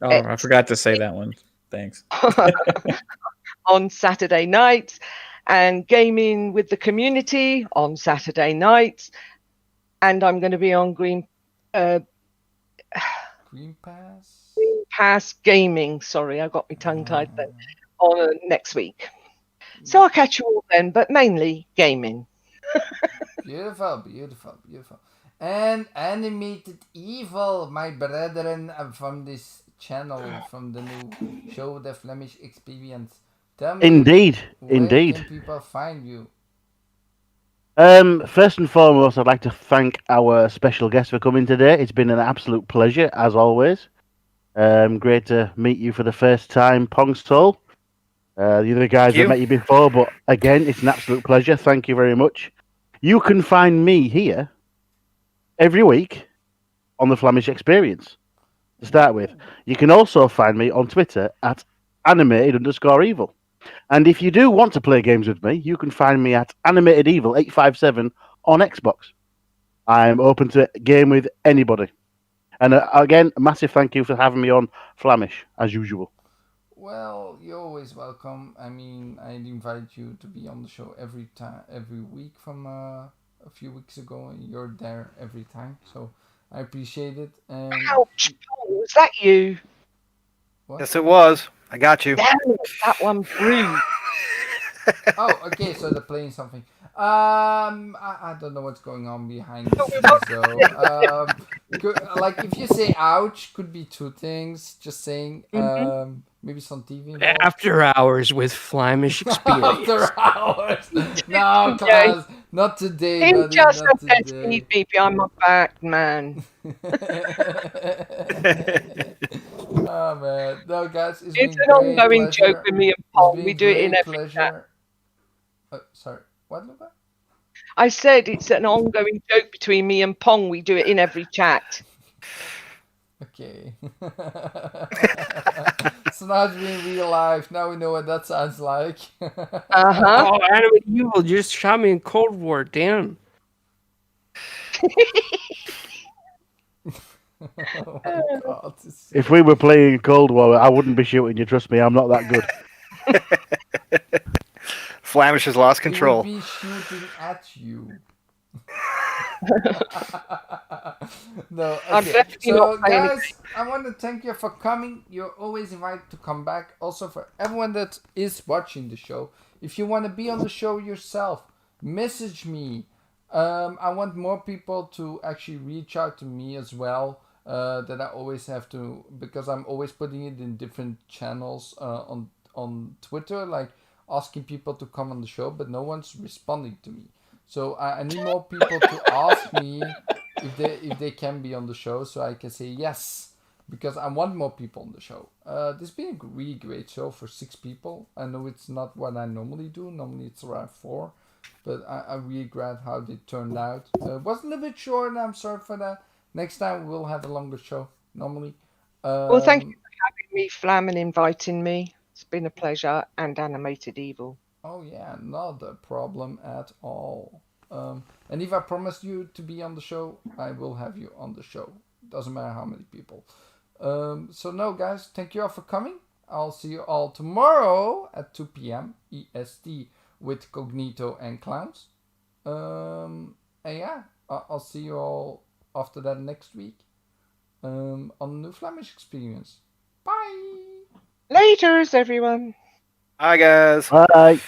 Oh, I forgot to say that one. Thanks. on Saturday nights, and Gaming with the Community on Saturday nights. And I'm going to be on Green Pass. Pass Gaming. Sorry, I got my tongue tied then. On next week. So I'll catch you all then, but mainly gaming. Beautiful, beautiful, beautiful. And Animated Evil, my brethren from this channel, from the new show, The Flamish Experience. Tell me, Indeed. where can people find you? First and foremost, I'd like to thank our special guest for coming today. It's been an absolute pleasure, as always. Great to meet you for the first time, Pong Soul. The other guys have met you before, but again, it's an absolute pleasure. Thank you very much. You can find me here every week on the Flamish Experience, to start with. You can also find me on Twitter at animated_evil. And if you do want to play games with me, you can find me at animatedevil857 on Xbox. I'm open to game with anybody. And again, a massive thank you for having me on Flamish, as usual. Well, you're always welcome. I mean, I'd invite you to be on the show every week from a few weeks ago, and you're there every time. So I appreciate it. And ouch! Was that you? What? Yes, it was. I got you. Damn it, that one through. Oh, okay. So they're playing something. I don't know what's going on behind the scenes, though. Like if you say "ouch," could be two things. Just saying. Maybe some TV involved. After hours with Flamish Experience. After hours. No, class. Not today. Him Buddy, just not said today. me behind my back, man. Oh man, no guys, It's been an great ongoing pleasure. joke with me and It's Paul. been We do it in great every chat. pleasure. Sorry, what, Luca? I said it's an ongoing joke between me and Pong. We do it in every chat. Okay. So now it's been real life. Now we know what that sounds like. Uh-huh. Oh, Animated Evil just shot me in Cold War. Damn. Oh my god. If we were playing Cold War, I wouldn't be shooting you. Trust me, I'm not that good. Flamish has lost He control. would be shooting at you. No, I'm okay. definitely So not playing guys, I want to thank you for coming. You're always invited to come back. Also for everyone that is watching the show, if you want to be on the show yourself, message me. I want more people to actually reach out to me as well. That I always have to, because I'm always putting it in different channels on Twitter, like asking people to come on the show, but no one's responding to me. So I need more people to ask me if they can be on the show, so I can say yes, because I want more people on the show. This has been a really great show for 6 people. I know it's not what I normally do. Normally it's around 4, but I'm really glad how they turned out. Was a little bit short, and I'm sorry for that. Next time we'll have a longer show normally. Well, thank you for having me, Flam, and inviting me. It's been a pleasure. And Animated Evil. Oh yeah, not a problem at all. And if I promised you to be on the show, I will have you on the show. Doesn't matter how many people. So no, guys, thank you all for coming. I'll see you all tomorrow at 2 p.m. EST with Cognito and Clowns. And yeah, I'll see you all after that next week on the new Flamish Experience. Bye! Laters, everyone. Hi, guys. Bye.